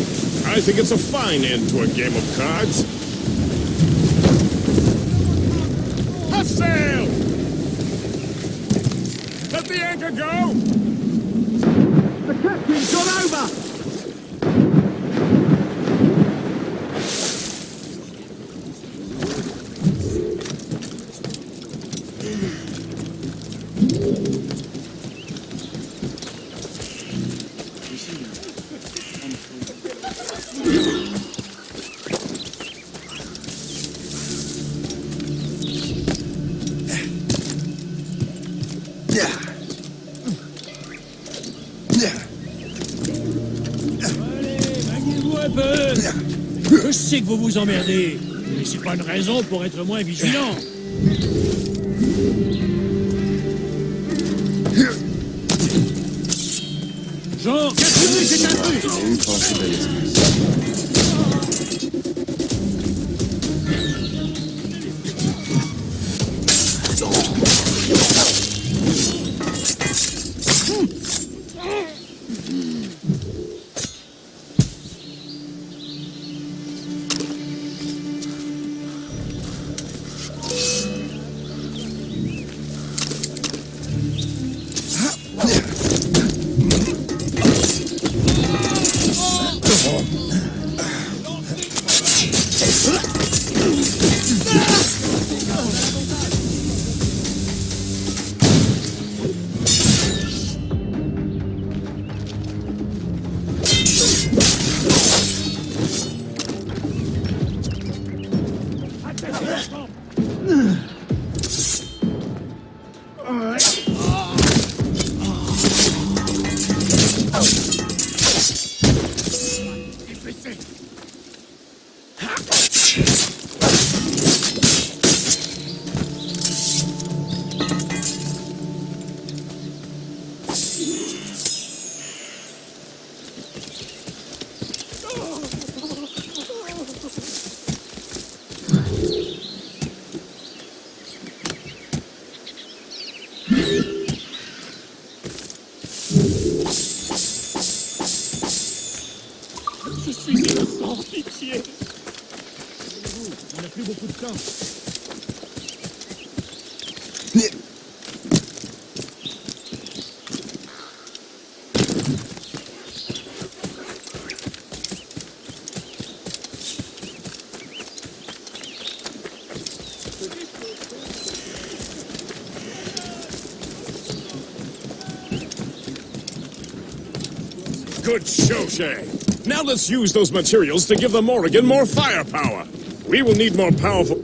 S19: I think it's a fine end to a game of cards. Have sail! Let the anchor go!
S5: The captain's gone over!
S18: Je sais que vous vous emmerdez, mais c'est pas une raison pour être moins vigilant. Jean, capturez cet intrus! Je suis innocent, pitié.
S16: On n'a plus beaucoup de temps.
S19: Good show, Shay. Now let's use those materials to give the Morrigan more firepower. We will need more powerful...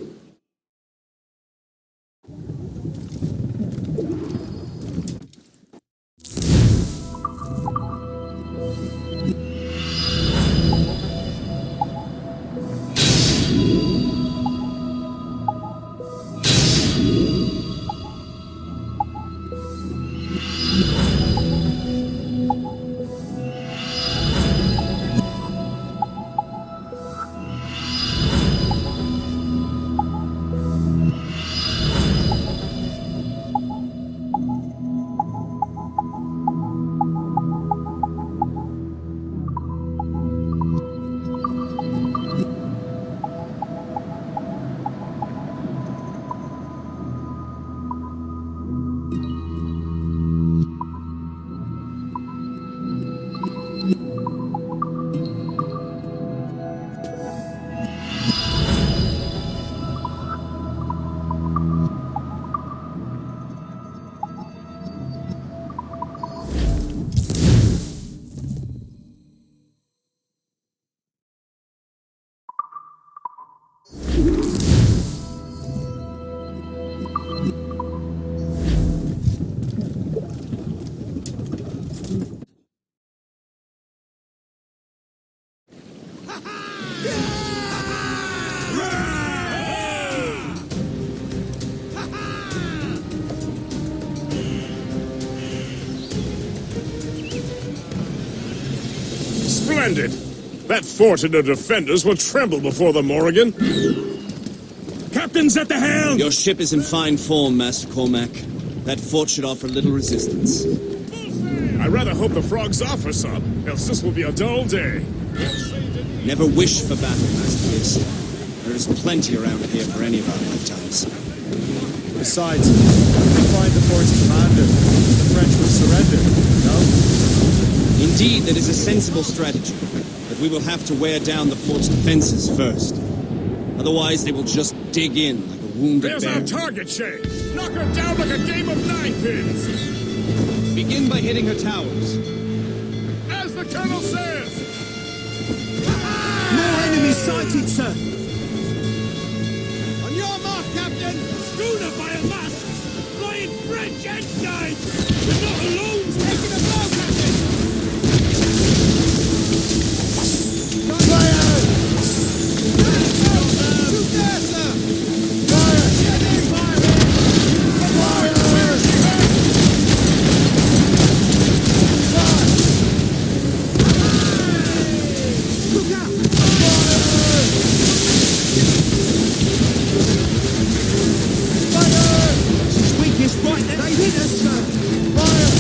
S19: Splendid! That fort and the defenders will tremble before the Morrigan.
S20: Captain's at the helm! Your ship is in fine form, Master Cormac. That fort should offer little resistance.
S19: I rather hope the frogs offer some, else this will be a dull day.
S20: Never wish for battle, Master Fist. There is plenty around here for any of our lifetimes.
S12: Besides, if we find the fort's commander, the French will surrender, no?
S20: Indeed, that is a sensible strategy. But we will have to wear down the fort's defenses first. Otherwise, they will just dig in like a wounded
S19: There's
S20: bear.
S19: our target, Shay! Knock her down like a game of ninepins!
S20: Begin by hitting her towers.
S19: As the Colonel says!
S5: More enemies sighted, sir!
S18: On your mark, Captain! Schooner by a mast! Flying French ensigns! We're not alone taking a blow, Captain!
S5: Fire! Shoot there, sir! Fire! Look out! Fire! She's weakest right there. They hit us, sir! Fire!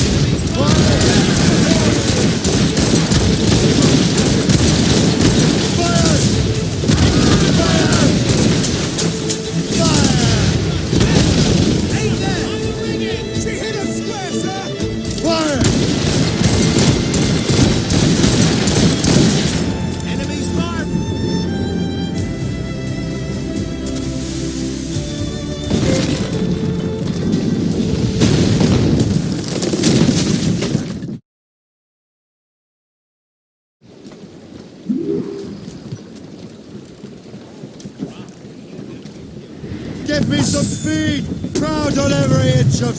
S2: Give me some speed! Crowd on every inch of...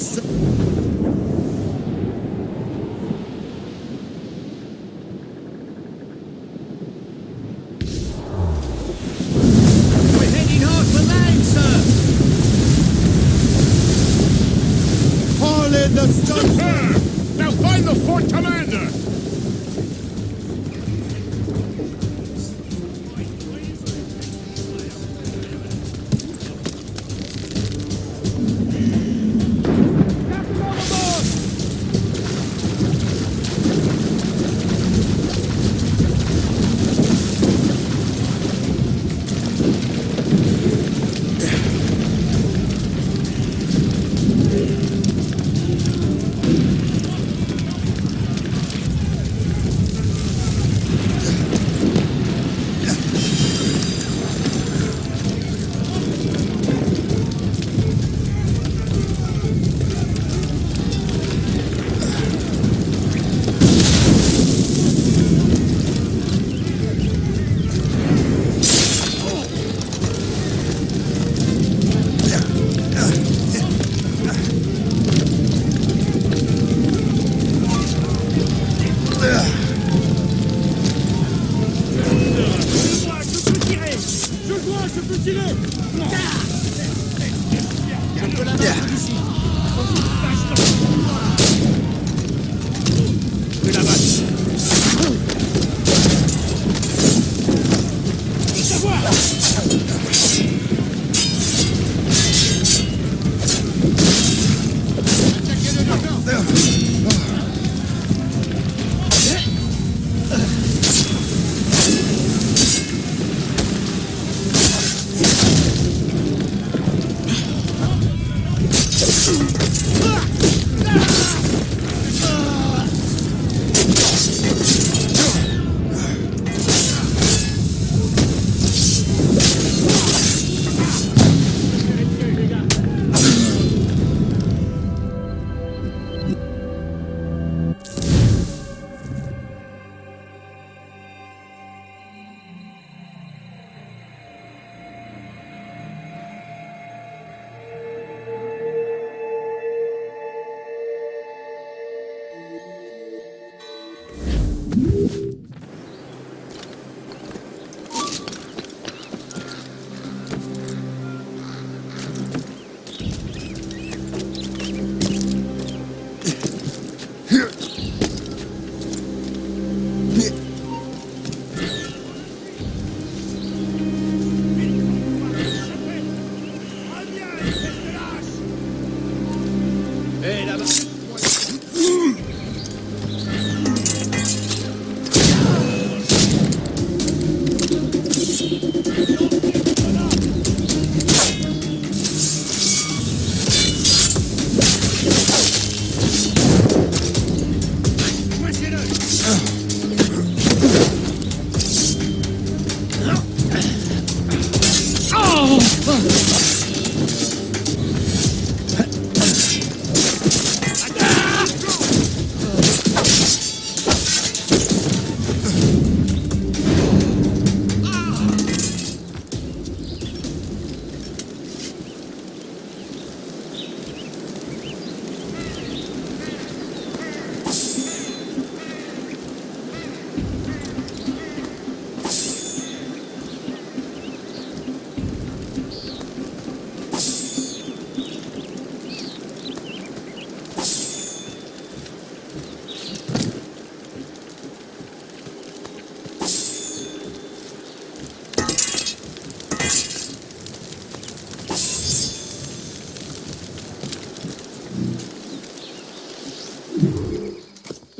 S5: We're heading hard for land, sir!
S2: Haul in the stuff!
S19: Superb! Now find the fort commander!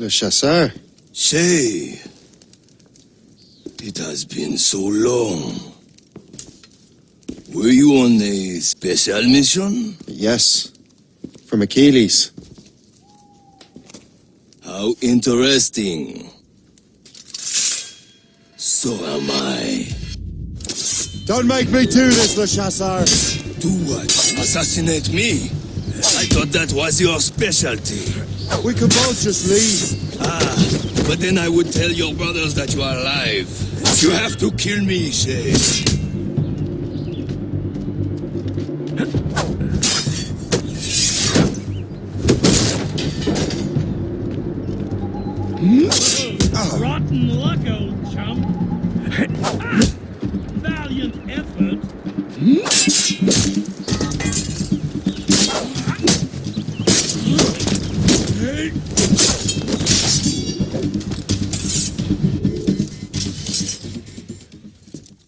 S12: Le chasseur.
S3: Shay, it has been so long. Were you on a special mission?
S12: Yes, from Achilles.
S3: How interesting. So am I.
S12: Don't make me do this, Le Chasseur!
S3: Do what? Assassinate me? I thought that was your specialty.
S12: We could both just leave.
S3: But then I would tell your brothers that you are alive. You have to kill me, Shay.
S18: Rotten luck, old chum. Valiant effort.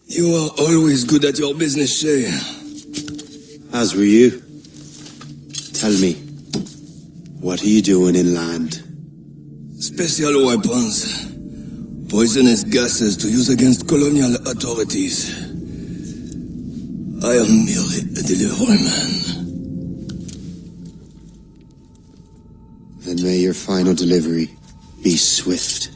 S3: You are always good at your business, Shay.
S12: As were you. Tell me, what are you doing inland?
S3: Special weapons. Poisonous gases to use against colonial authorities. I am merely a delivery man.
S12: And may your final delivery be swift.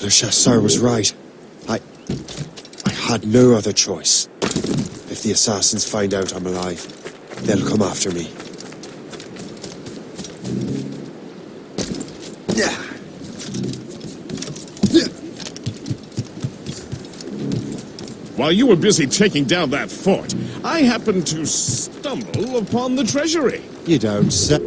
S2: Le Chasseur was right. I had no other choice. If the assassins find out I'm alive, they'll come after me.
S19: While you were busy taking down that fort, I happened to stumble upon the treasury.
S2: You don't say.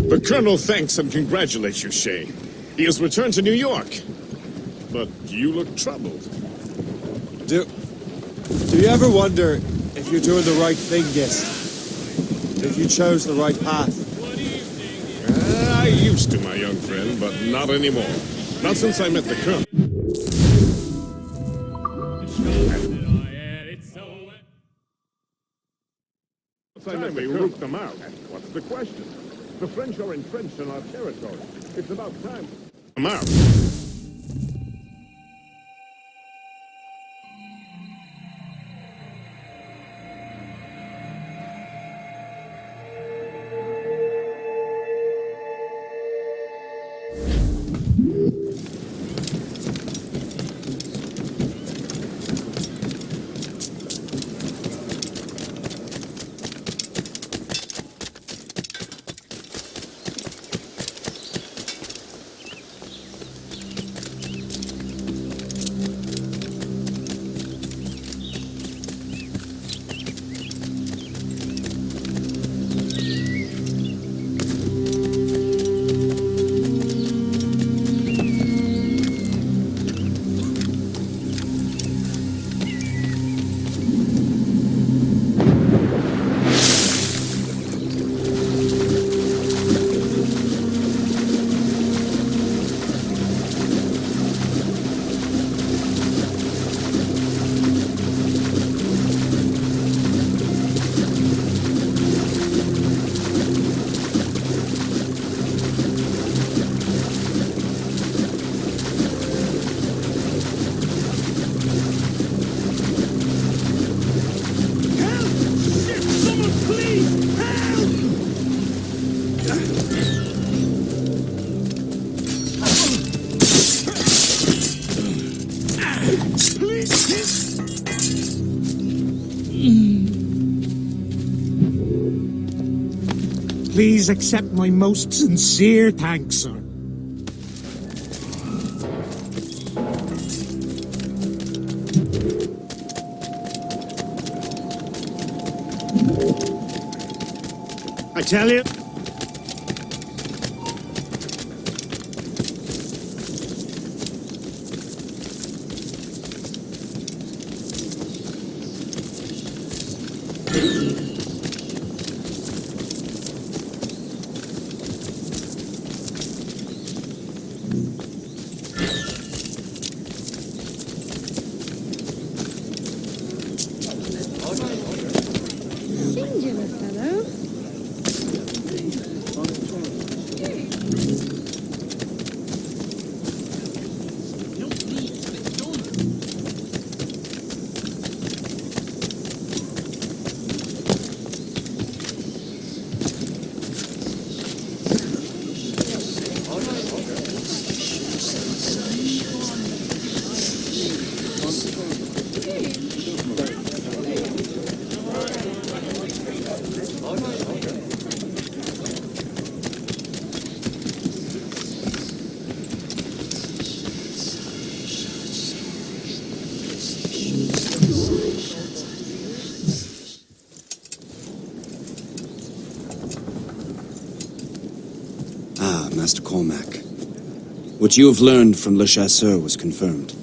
S19: The Colonel thanks and congratulates you, Shay. He has returned to New York. But you look troubled.
S12: Do you ever wonder if you're doing the right thing, Gist? If you chose the right path?
S19: I used to, my young friend, but not anymore. Not since I met the Colonel.
S18: Time we root them out. What's the question? The French are entrenched in our territory. It's about time.
S19: I'm out.
S5: Please accept my most sincere thanks, sir. I tell you...
S20: Ah, Master Cormac. What you have learned from Le Chasseur was confirmed.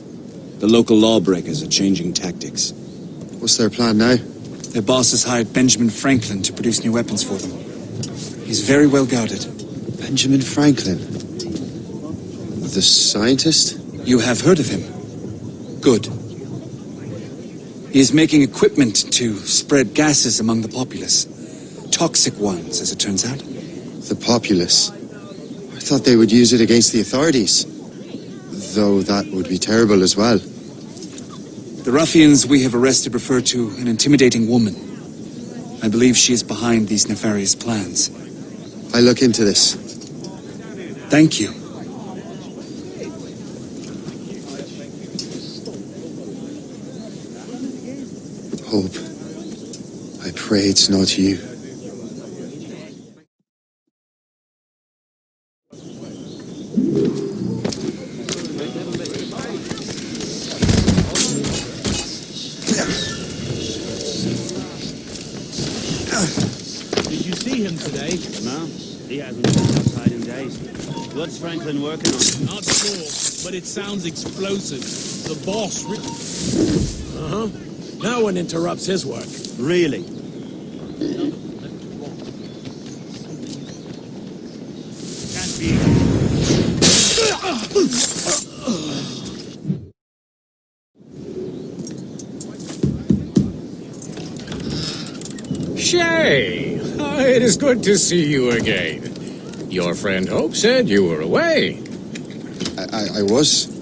S20: The local lawbreakers are changing tactics.
S12: What's their plan now?
S15: Their boss has hired Benjamin Franklin to produce new weapons for them. He's very well guarded.
S12: Benjamin Franklin? The scientist?
S15: You have heard of him? Good. He is making equipment to spread gases among the populace. Toxic ones, as it turns out.
S12: The populace? I thought they would use it against the authorities. Though that would be terrible as well.
S15: The ruffians we have arrested refer to an intimidating woman. I believe she is behind these nefarious plans.
S12: I look into this.
S15: Thank you.
S12: Hope. I pray it's not you.
S21: Did you see him today? No, he hasn't been outside in days. What's Franklin working on?
S18: Not sure, but it sounds explosive. The boss... Uh-huh. No one interrupts his work.
S21: Really? Can't be...
S22: Shay! It is good to see you again. Your friend Hope said you were away.
S12: I was.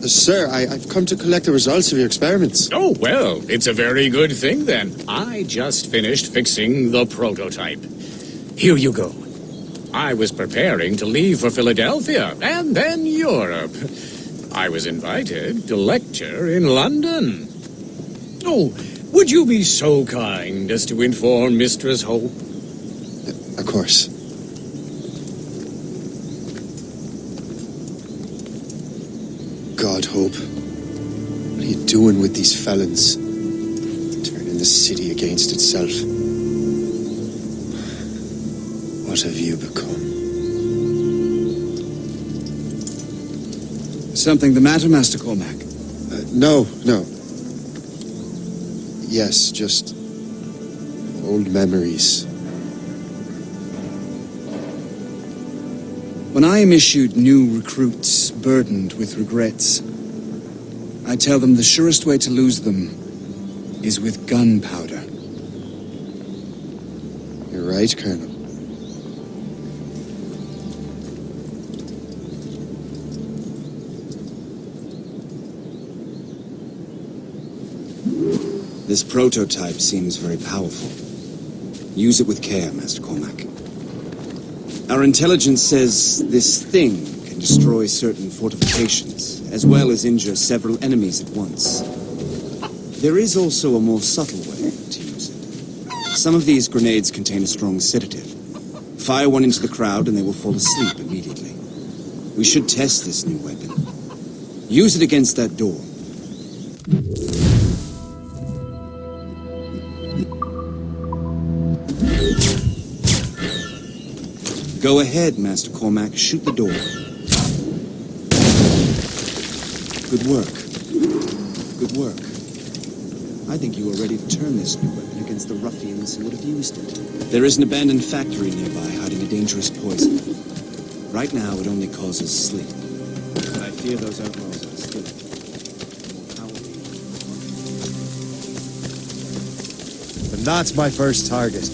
S12: Sir, I've come to collect the results of your experiments.
S22: Oh, well, it's a very good thing then. I just finished fixing the prototype. Here you go. I was preparing to leave for Philadelphia and then Europe. I was invited to lecture in London. Oh, would you be so kind as to inform Mistress Hope?
S12: Of course. God, Hope. What are you doing with these felons? Turning the city against itself. What have you become?
S15: Something the matter, Master Cormac?
S12: No. Yes, just old memories.
S15: When I am issued new recruits burdened with regrets, I tell them the surest way to lose them is with gunpowder.
S12: You're right, Colonel.
S20: This prototype seems very powerful. Use it with care, Master Cormac. Our intelligence says this thing can destroy certain fortifications, as well as injure several enemies at once. There is also a more subtle way to use it. Some of these grenades contain a strong sedative. Fire one into the crowd and they will fall asleep immediately. We should test this new weapon. Use it against that door. Go ahead, Master Cormac. Shoot the door. Good work. Good work. I think you are ready to turn this new weapon against the ruffians who would have used it. There is an abandoned factory nearby hiding a dangerous poison. Right now, it only causes sleep. But I fear those outlaws are still more powerful.
S12: And that's my first target.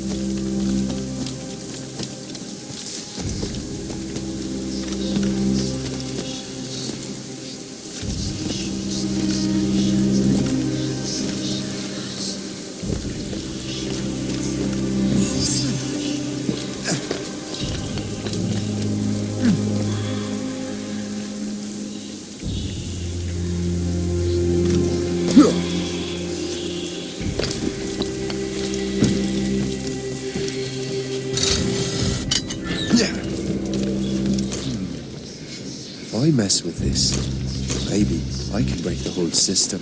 S12: If I mess with this, maybe I can break the whole system.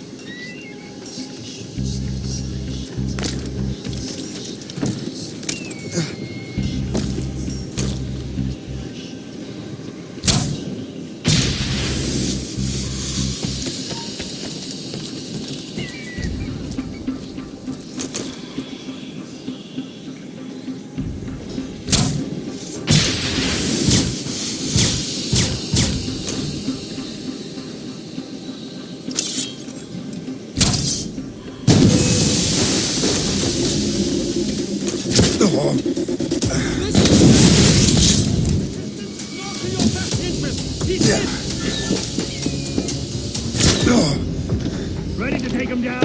S18: Ready to take him down?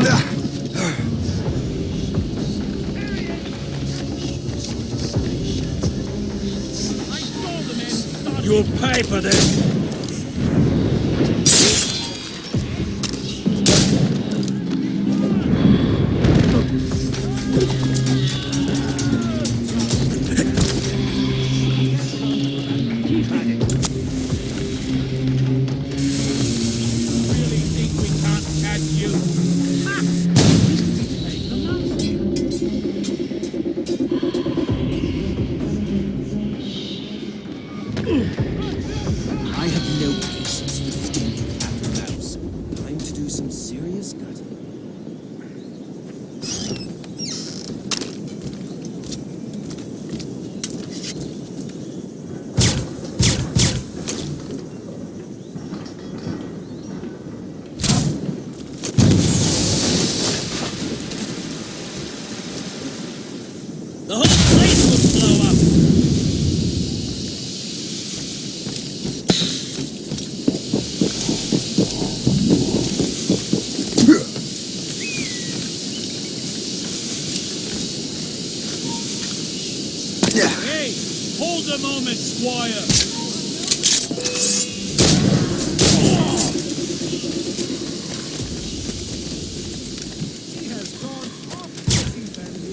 S18: You'll pay for this!
S5: I have no patience with this game of cat and mouse. Time to do some serious gutting.
S18: The whole place will blow up! Hey, hold a moment, Squire! He has gone off the deep end, he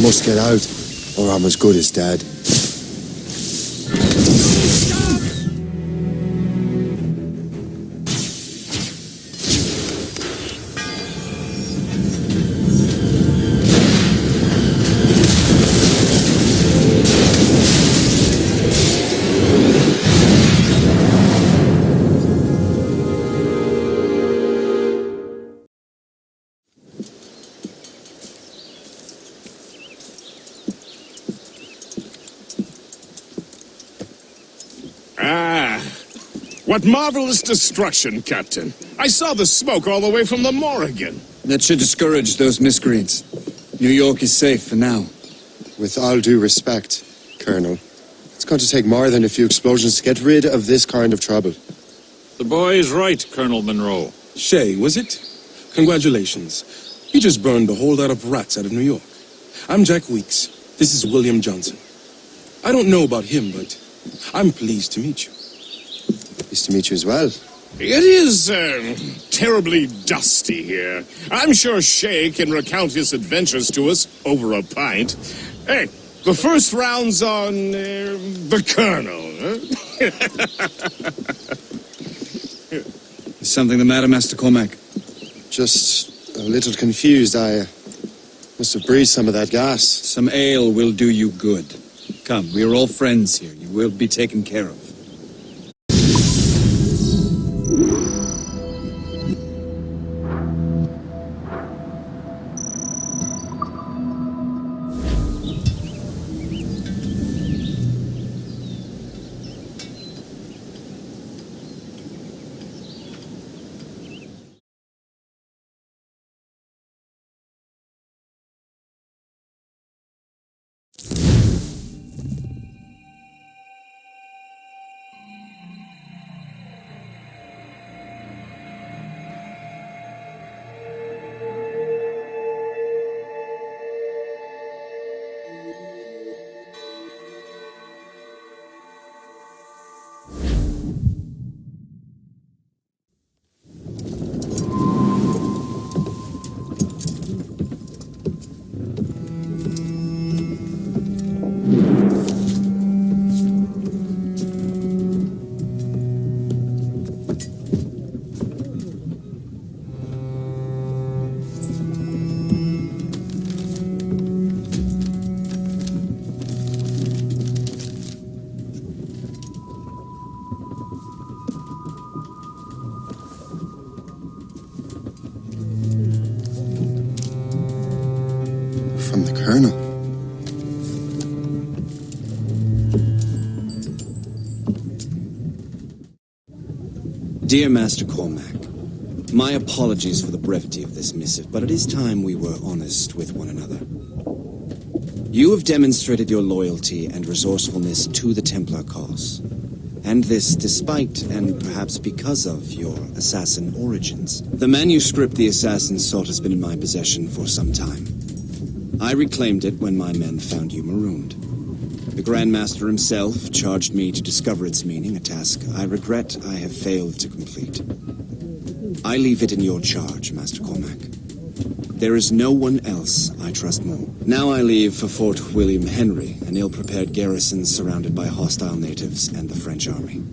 S12: Must get out, or I'm as good as dead.
S19: What marvelous destruction, Captain. I saw the smoke all the way from the Morrigan.
S15: That should discourage those miscreants. New York is safe for now.
S12: With all due respect, Colonel, it's going to take more than a few explosions to get rid of this kind of trouble.
S4: The boy is right, Colonel Monroe.
S11: Shay, was it? Congratulations. You just burned a whole lot of rats out of New York. I'm Jack Weeks. This is William Johnson. I don't know about him, but I'm pleased to meet you.
S12: Pleased to meet you as well.
S19: It is, terribly dusty here. I'm sure Shay can recount his adventures to us over a pint. Hey, the first round's on, the Colonel, huh?
S15: Is something the matter, Master Cormac?
S12: Just a little confused. I must have breathed some of that gas.
S15: Some ale will do you good. Come, we are all friends here. You will be taken care of.
S12: From the Colonel.
S20: Dear Master Cormac, My apologies for the brevity of this missive, but it is time we were honest with one another. You have demonstrated your loyalty and resourcefulness to the Templar cause. And this despite, and perhaps because of, your assassin origins. The manuscript the assassin sought has been in my possession for some time. I reclaimed it when my men found you marooned. The Grand Master himself charged me to discover its meaning, a task I regret I have failed to complete. I leave it in your charge, Master Cormac. There is no one else I trust more. Now I leave for Fort William Henry, an ill-prepared garrison surrounded by hostile natives and the French army.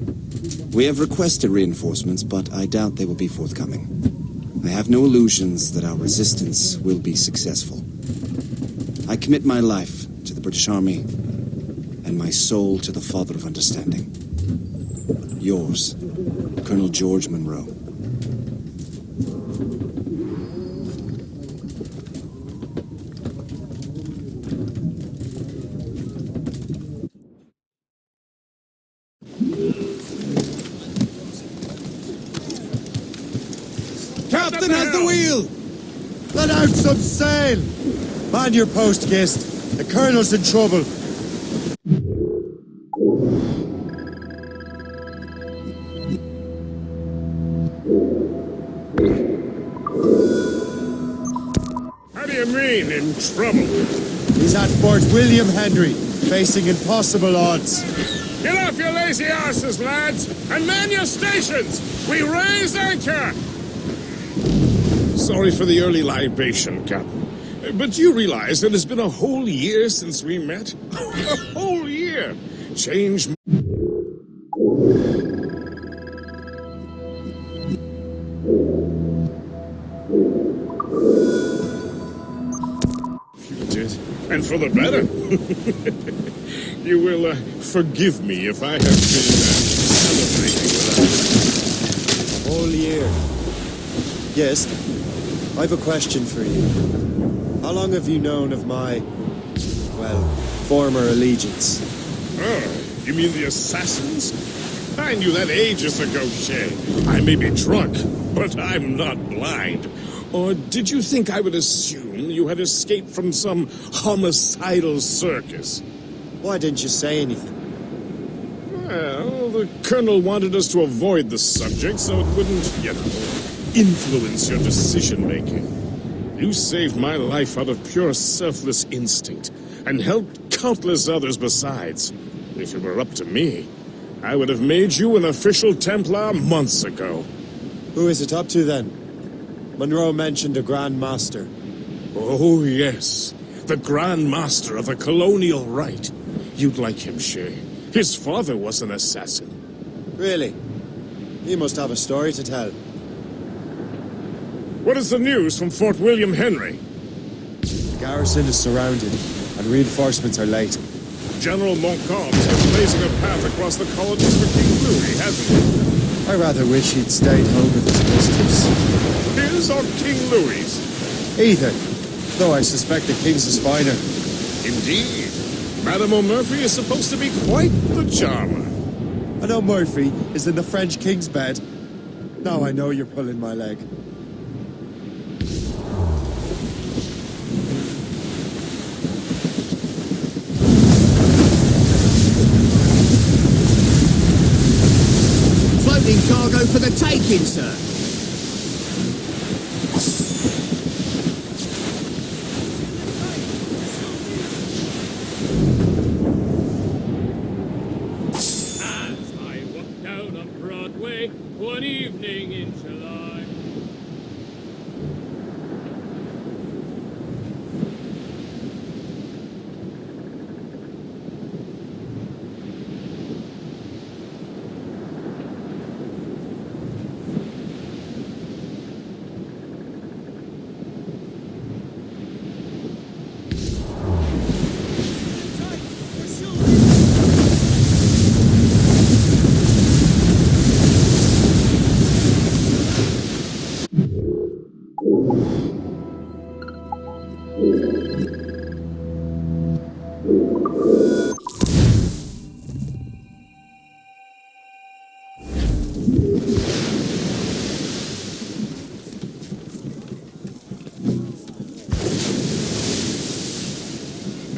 S20: We have requested reinforcements, but I doubt they will be forthcoming. I have no illusions that our resistance will be successful. I commit my life to the British Army, and my soul to the Father of Understanding. Yours, Colonel George Monroe.
S2: Captain has the wheel! Let out some sail! Man your post, Gist. The Colonel's in trouble.
S19: How do you mean, in trouble?
S2: He's at Fort William Henry, facing impossible odds.
S19: Get off your lazy arses, lads, and man your stations! We raise anchor! Sorry for the early libation, Captain. But you realize it has been a whole year since we met? A whole year! Change... You did, and for the better. You will forgive me if I have been celebrating with
S12: A whole year. Yes, I've a question for you. How long have you known of my, well, former allegiance?
S19: Oh, you mean the assassins? I knew that ages ago, Shay. I may be drunk, but I'm not blind. Or did you think I would assume you had escaped from some homicidal circus?
S12: Why didn't you say anything?
S19: Well, the Colonel wanted us to avoid the subject so it wouldn't, influence your decision-making. You saved my life out of pure selfless instinct, and helped countless others besides. If it were up to me, I would have made you an official Templar months ago.
S12: Who is it up to, then? Monroe mentioned a Grand Master.
S19: Oh, yes. The Grand Master of the Colonial Rite. You'd like him, Shay. His father was an assassin.
S12: Really? He must have a story to tell.
S19: What is the news from Fort William Henry?
S12: The garrison is surrounded, and reinforcements are late.
S19: General Montcalm's been blazing a path across the colonies for King Louis, hasn't he?
S12: I rather wish he'd stayed home with his mistress.
S19: His or King Louis?
S12: Either, though I suspect the King's is finer.
S19: Indeed. Madame O'Murphy is supposed to be quite the charmer.
S12: I know Murphy is in the French King's bed. Now I know you're pulling my leg.
S5: Floating cargo for the taking, sir.
S18: As I walked down on Broadway one evening in July.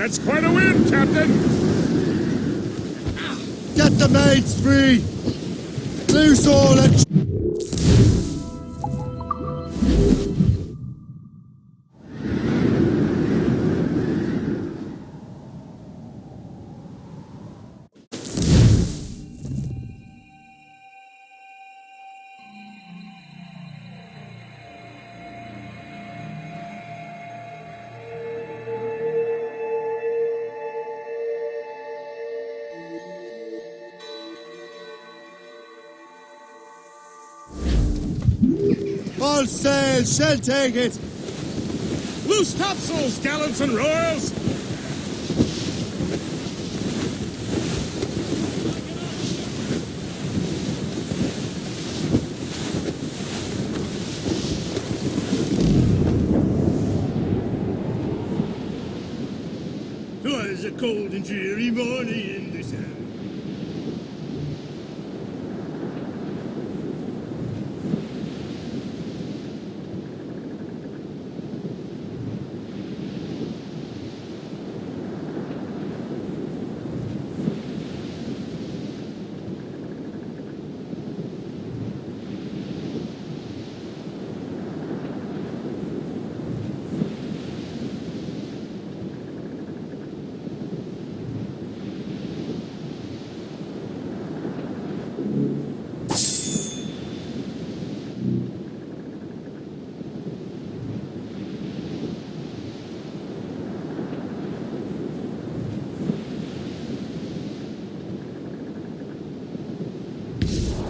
S19: That's quite a win, Captain!
S2: Get the maids free! Loose all and... All sail, shall take it!
S19: Loose topsails, gallants and royals!
S18: Twas a cold and dreary morning in December.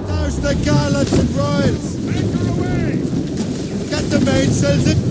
S2: There's the gallants and royals!
S19: Make her away!
S2: Get the mainsails in!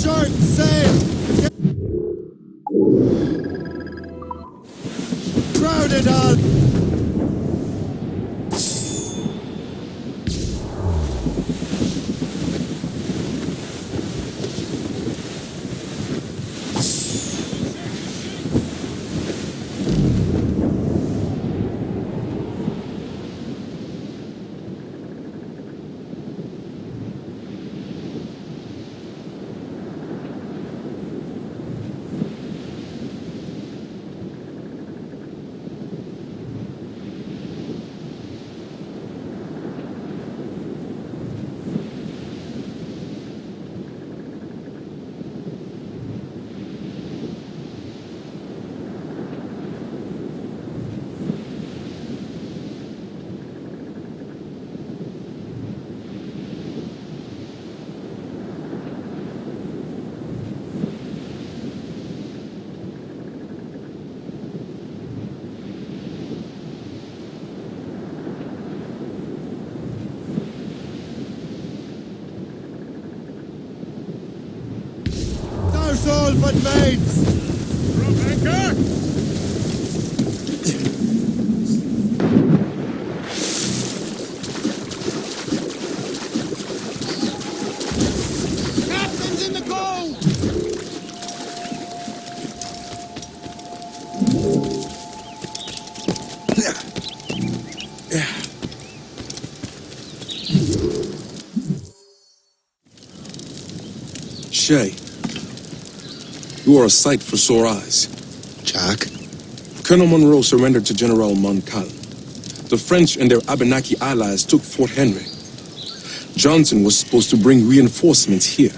S2: Short sail! Crowded on!
S12: soul but mates!
S19: From anchor!
S5: Captain's in the goal!
S11: Shay, you are a sight for sore eyes.
S6: Jack?
S11: Colonel Monroe surrendered to General Montcalm. The French and their Abenaki allies took Fort Henry. Johnson was supposed to bring reinforcements here.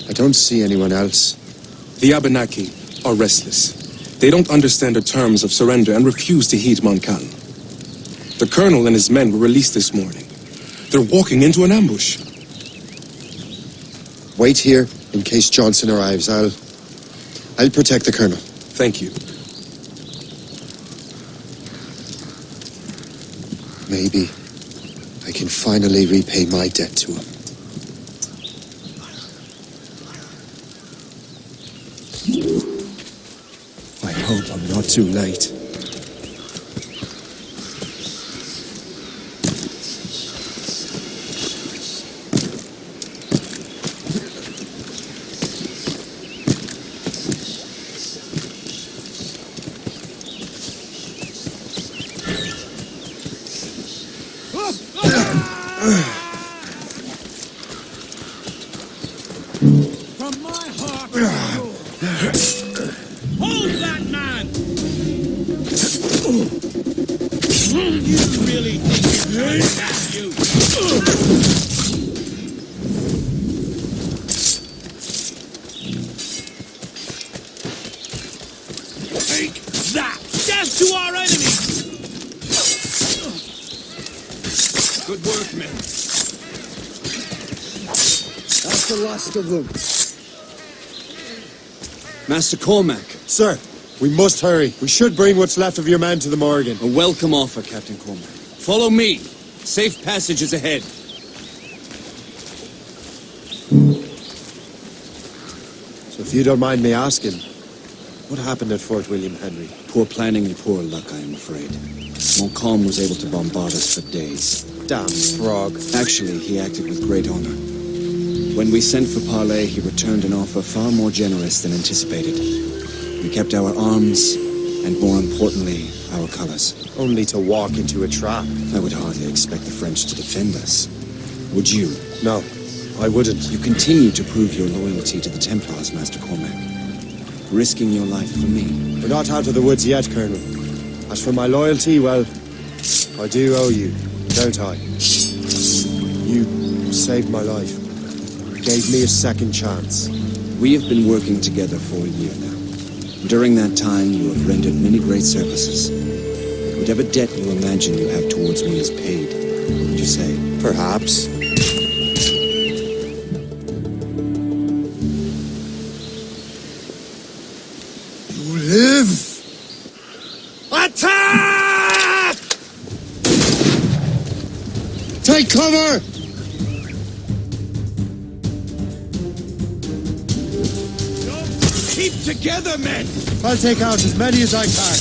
S12: I don't see anyone else.
S11: The Abenaki are restless. They don't understand the terms of surrender and refuse to heed Montcalm. The colonel and his men were released this morning. They're walking into an ambush.
S12: Wait here in case Johnson arrives. I'll protect the colonel.
S11: Thank you.
S12: Maybe I can finally repay my debt to him. I hope I'm not too late.
S18: From my heart to yours. Hold that man! You really think you can attack you? Take that! Death to our enemies! Good work, men.
S12: That's the last of them.
S20: Master Cormac.
S12: Sir, we must hurry. We should bring what's left of your men to the Morgan.
S20: A welcome offer, Captain Cormac. Follow me. Safe passage is ahead.
S12: So if you don't mind me asking, what happened at Fort William Henry?
S20: Poor planning and poor luck, I am afraid. Montcalm was able to bombard us for days.
S12: Damn frog.
S20: Actually, he acted with great honor. When we sent for parley, he returned an offer far more generous than anticipated. We kept our arms, and more importantly, our colors.
S12: Only to walk into a trap.
S20: I would hardly expect the French to defend us. Would you?
S12: No, I wouldn't.
S20: You continue to prove your loyalty to the Templars, Master Cormac. Risking your life for me.
S12: We're not out of the woods yet, Colonel. As for my loyalty, well, I do owe you, don't I? You saved my life. Gave me a second chance.
S20: We have been working together for a year now. During that time, you have rendered many great services. Whatever debt you imagine you have towards me is paid, would you say?
S12: Perhaps.
S5: You live! Attack!
S12: Take cover!
S18: Keep together, men!
S12: I'll take out as many as I can.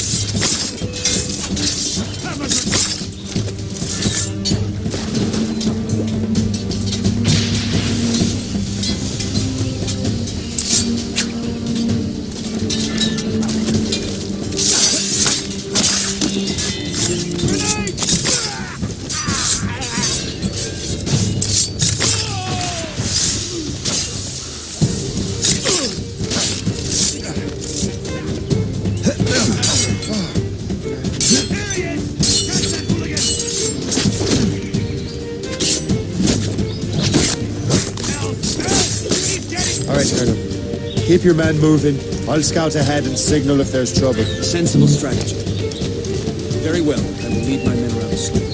S12: All right, Colonel. Keep your men moving. I'll scout ahead and signal if there's trouble.
S20: Sensible strategy. Very well. I will lead my men around the slope.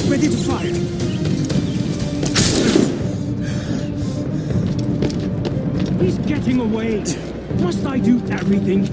S5: Ready to fire. He's getting away. Must I do everything?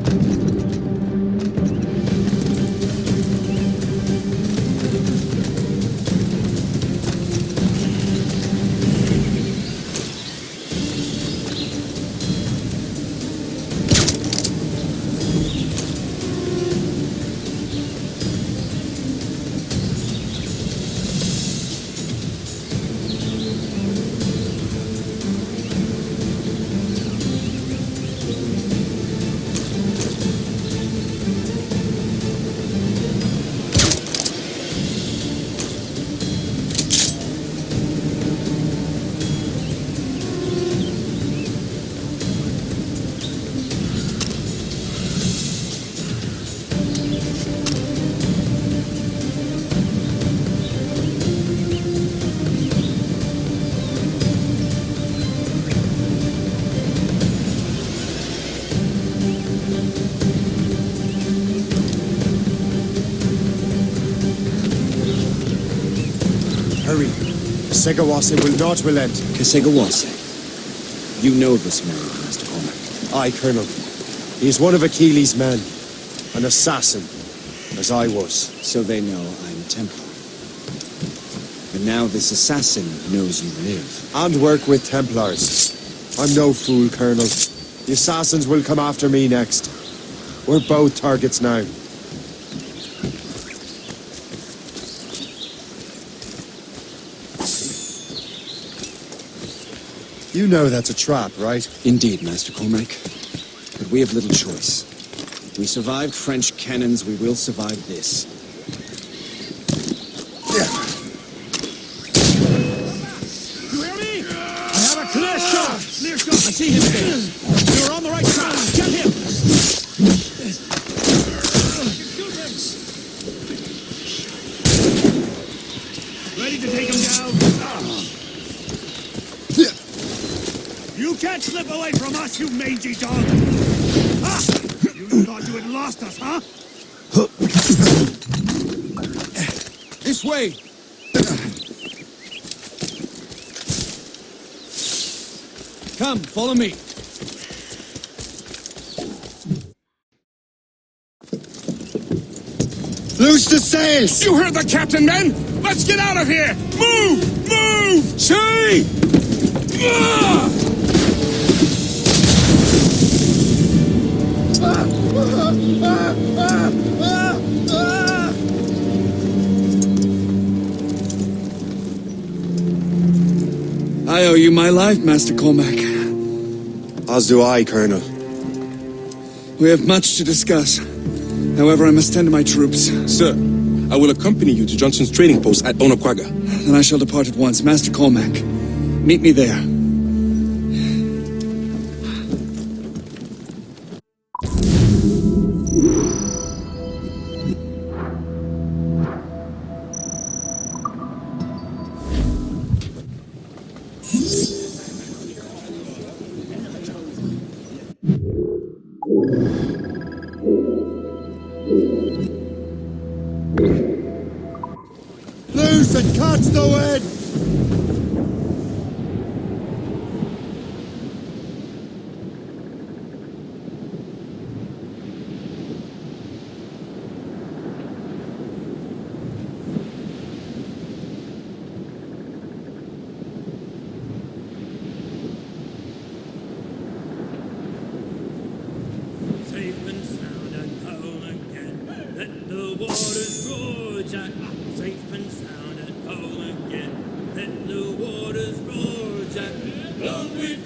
S12: Hurry. Segawase will not relent.
S20: Kesegawase. You know this man, Master Cormac.
S12: Aye, Colonel. He is one of Achilles' men. An assassin, as I was.
S20: So they know I'm Templar. But now this assassin knows you live.
S12: And work with Templars. I'm no fool, Colonel. The assassins will come after me next. We're both targets now. You know that's a trap, right?
S20: Indeed, Master Cormac. But we have little choice. We survived French cannons, we will survive this.
S5: You hear me? I have a clear shot! Clear shot! I see him again. You're on the right track. Get him! Ready to take him down? You can't slip away from us, you mangy dog! Ah! You thought you had lost us, huh?
S20: This way! Come, follow me.
S12: Loose the sails!
S19: You heard the captain, men! Let's get out of here! Move! Move!
S12: Say!
S15: I owe you my life, Master Cormac.
S12: As do I, Colonel.
S15: We have much to discuss. However, I must tend to my troops.
S11: Sir, I will accompany you to Johnson's trading post at Onakwaga.
S15: Then I shall depart at once. Master Cormac, meet me there.
S12: Loose and catch the wind!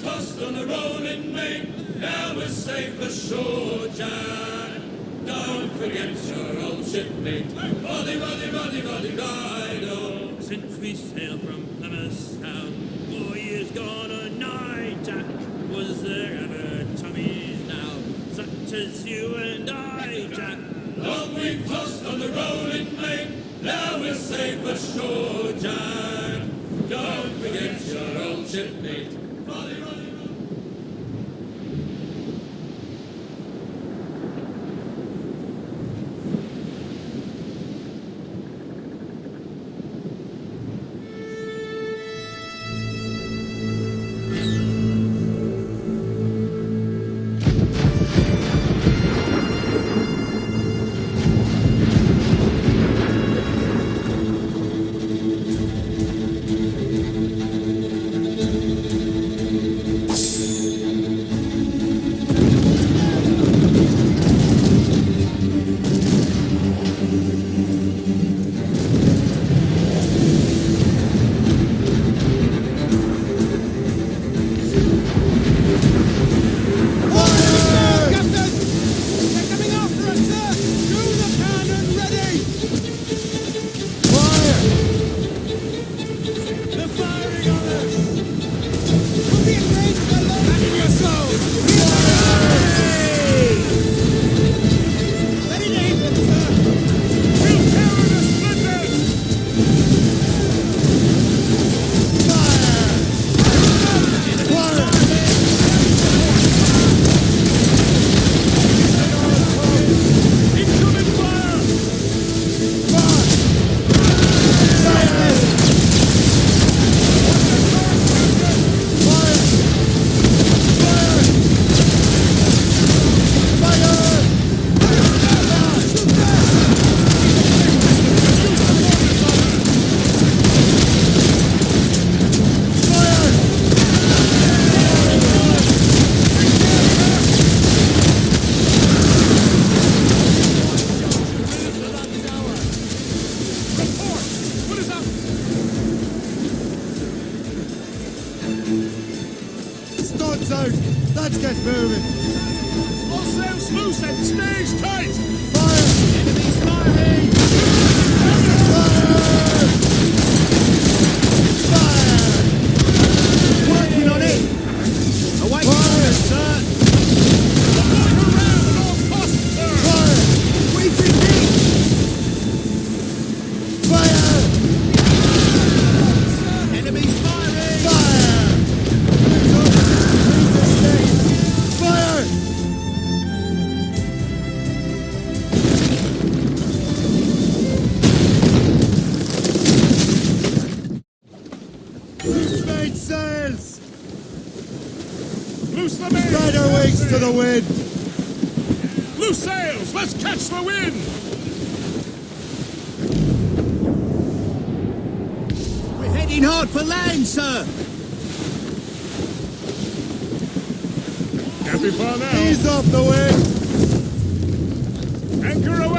S18: tossed on the rolling main, now we're safe ashore, Jack. Don't forget your old shipmate, Roddy, Roddy, Roddy, Roddy, Rido. Since we sailed from Plymouth Sound, 4 years gone a night, Jack. Was there ever chummies now, such as you and I, Jack? Long we've tossed on the rolling main, now we're safe ashore, Jack. Don't forget your old shipmate, Roddy, Roddy.
S2: Studs out! Let's get moving!
S18: All sails loose and stays tight!
S2: Fire!
S18: Enemies firing!
S2: Fire! Working on it!
S18: Away fire, sir! Avoid around at all costs, sir!
S2: Fire! We defeat! Fire!
S18: Enemies firing!
S2: Fire! Fire! Main sails!
S18: Loose the main!
S2: Spread our wings to the wind!
S18: Loose sails! Let's catch the wind!
S5: We're heading hard for land, sir!
S18: Can't be far now.
S2: Ease off the wind!
S18: Anchor away!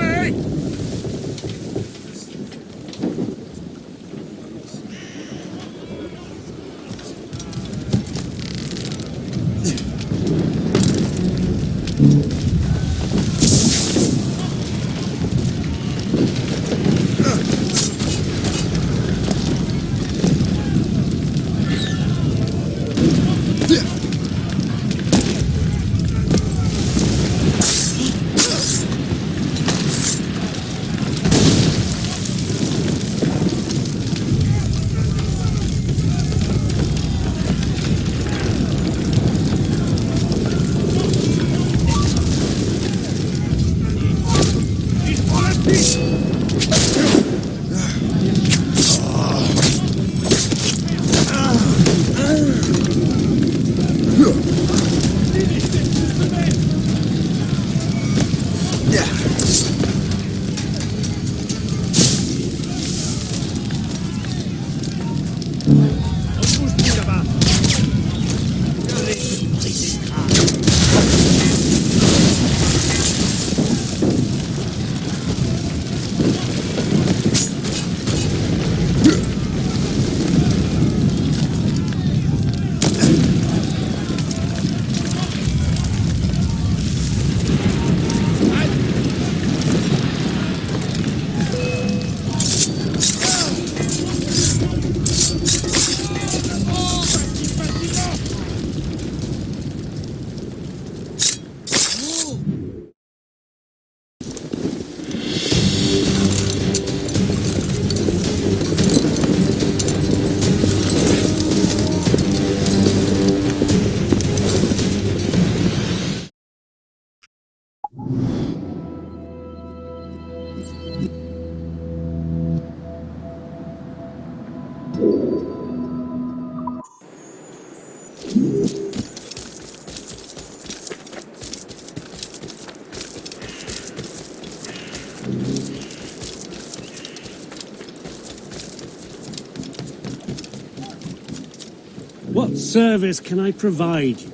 S21: service can I provide you?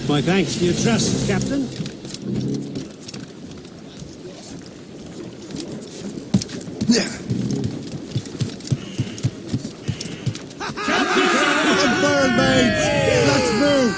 S21: My thanks for your trust, Captain.
S2: Burn, mates! Let's move!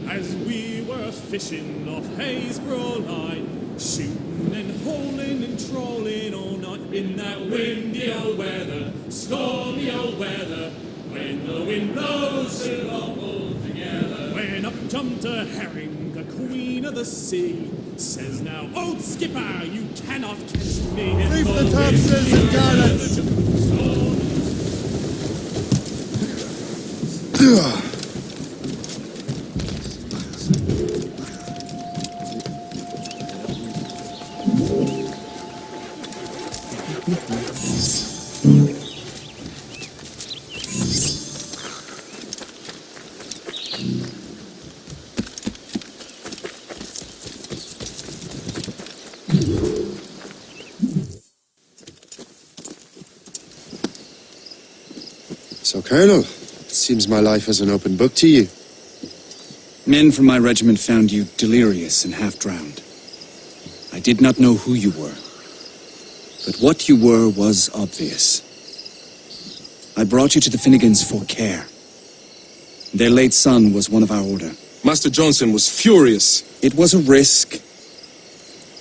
S18: As we were fishing off Haysborough line, shooting and holding and trolling all night in that windy old weather, stormy old weather, when the wind blows it all pulled together. When up jumped a herring, the queen of the sea, says now, old skipper, you cannot catch me.
S2: Leave the topsails and gallants!
S12: So, Colonel, it seems my life is an open book to you.
S15: Men from my regiment found you delirious and half-drowned. I did not know who you were, but what you were was obvious. I brought you to the Finnegans for care. Their late son was one of our order.
S11: Master Johnson was furious.
S15: It was a risk,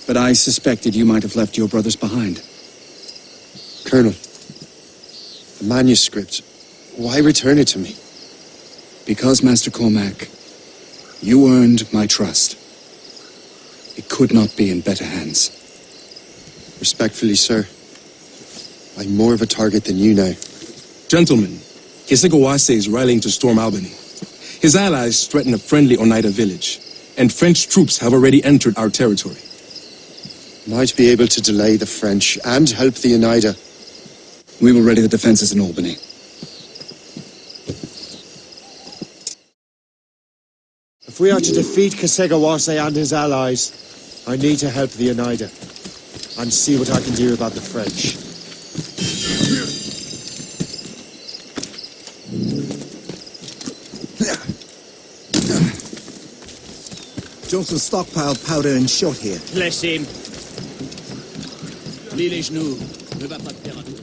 S15: but I suspected you might have left your brothers behind.
S12: Colonel, the manuscript, why return it to me?
S15: Because, Master Cormac, you earned my trust. It could not be in better hands.
S12: Respectfully, sir, I'm more of a target than you now.
S11: Gentlemen, Kesegawase is rallying to storm Albany. His allies threaten a friendly Oneida village, and French troops have already entered our territory.
S12: Might be able to delay the French and help the Oneida.
S15: We will ready the defenses in Albany.
S12: If we are to defeat Kesegawase and his allies, I need to help the Oneida and see what I can do about the French.
S9: Johnson stockpiled powder and shot here.
S21: Bless him. Lis les genoux. Ne va pas te faire un tour.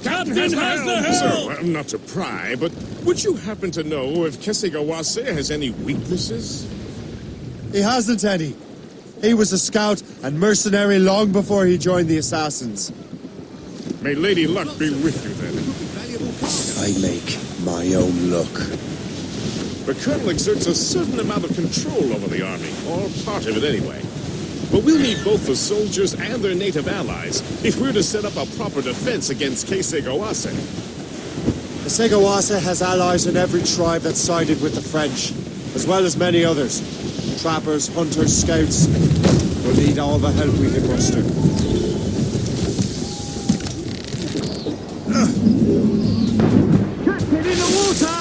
S18: Captain has the helm!
S19: Sir, not to pry, but would you happen to know if Kesegawase has any weaknesses?
S2: He hasn't any. He was a scout and mercenary long before he joined the Assassins.
S19: May Lady Luck be with you, then.
S12: I make my own luck.
S19: The Colonel exerts a certain amount of control over the army, or part of it anyway. But we'll need both the soldiers and their native allies if we're to set up a proper defense against Kesegawase.
S12: The Segawasa has allies in every tribe that sided with the French, as well as many others. Trappers, hunters, scouts. We'll need all the help we can muster.
S5: Captain in the water!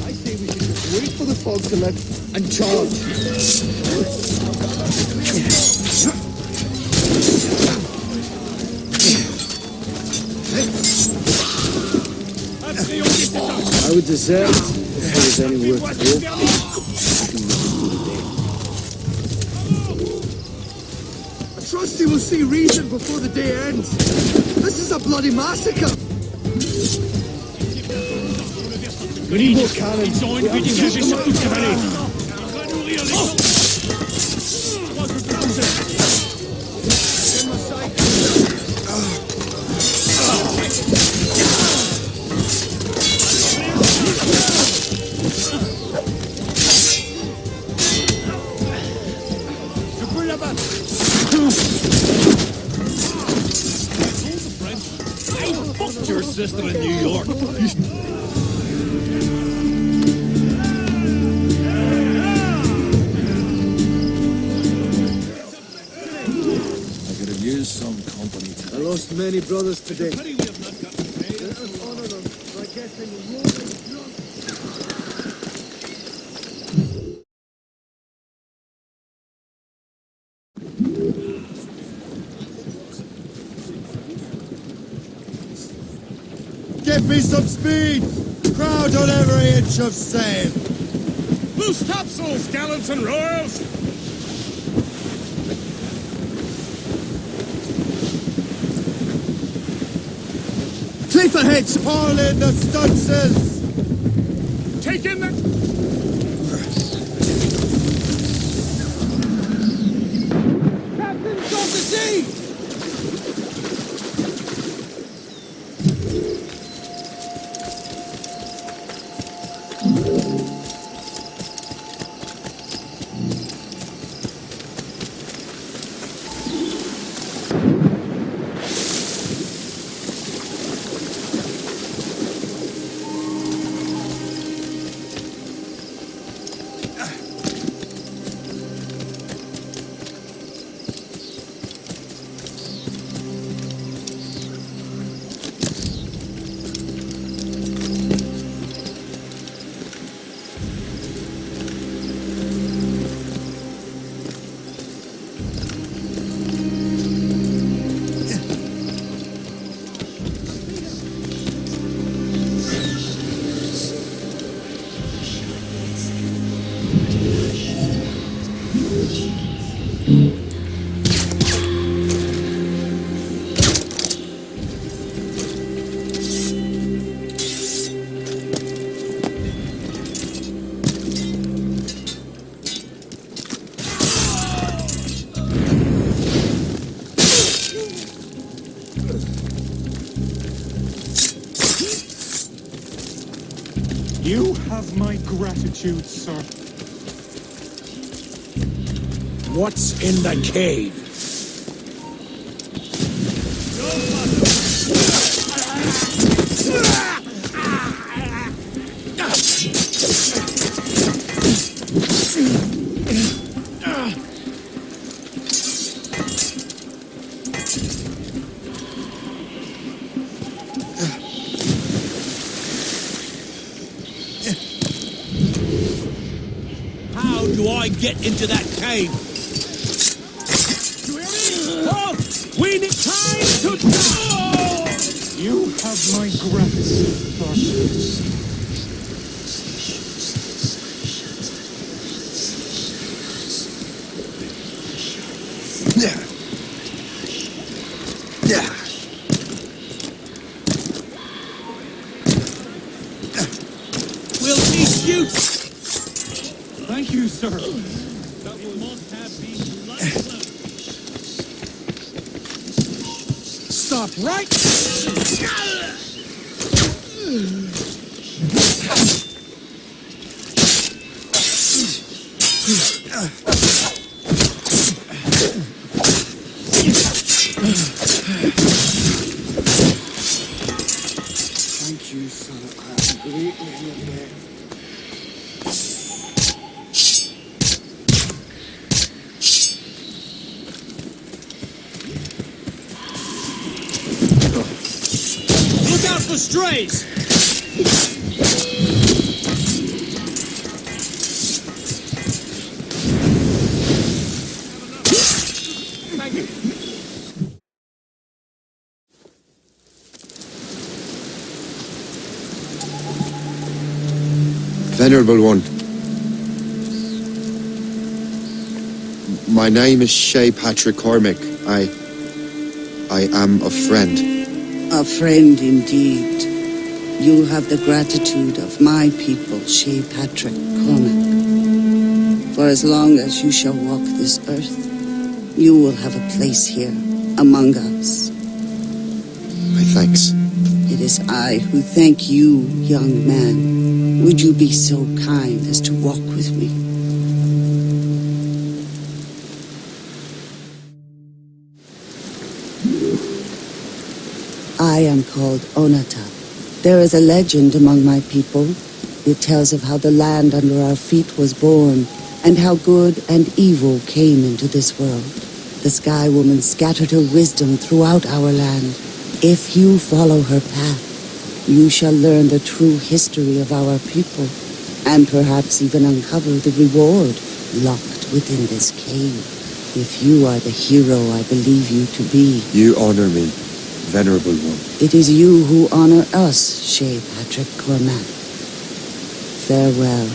S16: I say we should just wait for the fog to lift and charge.
S9: I would desert if there was any work to do.
S16: I trust he will see reason before the day ends. This is a bloody massacre. More cannons.
S18: Your sister in New York.
S16: I could have used some company today. I lost many brothers today. Let us honor them by getting roaring drunk.
S2: Give me some speed! Crowd on every inch of sail!
S19: Loose topsails, gallants and royals!
S2: Cliff ahead! Haul in the stunsails!
S19: Take in the...
S5: Captain's off the sea!
S8: You have my gratitude, sir.
S5: What's in the cave? How do I get into that cave? Oh, we need time to go!
S8: You have my gratitude, sir.
S5: We'll teach you!
S8: Thank you, sir.
S18: That you must have been lifeless.
S5: Stop right! Look out for strays! Thank you.
S12: Venerable One, my name is Shay Patrick Cormac. I am a friend.
S10: A friend indeed. You have the gratitude of my people, Shay Patrick Cormac. For as long as you shall walk this earth, you will have a place here among us.
S12: My thanks.
S10: It is I who thank you, young man. Would you be so kind as to walk with me? I am called Onata. There is a legend among my people. It tells of how the land under our feet was born, and how good and evil came into this world. The Sky Woman scattered her wisdom throughout our land. If you follow her path, you shall learn the true history of our people, and perhaps even uncover the reward locked within this cave. If you are the hero I believe you to be.
S12: You honor me, Venerable One.
S10: It is you who honor us, Shay Patrick Cormac. Farewell.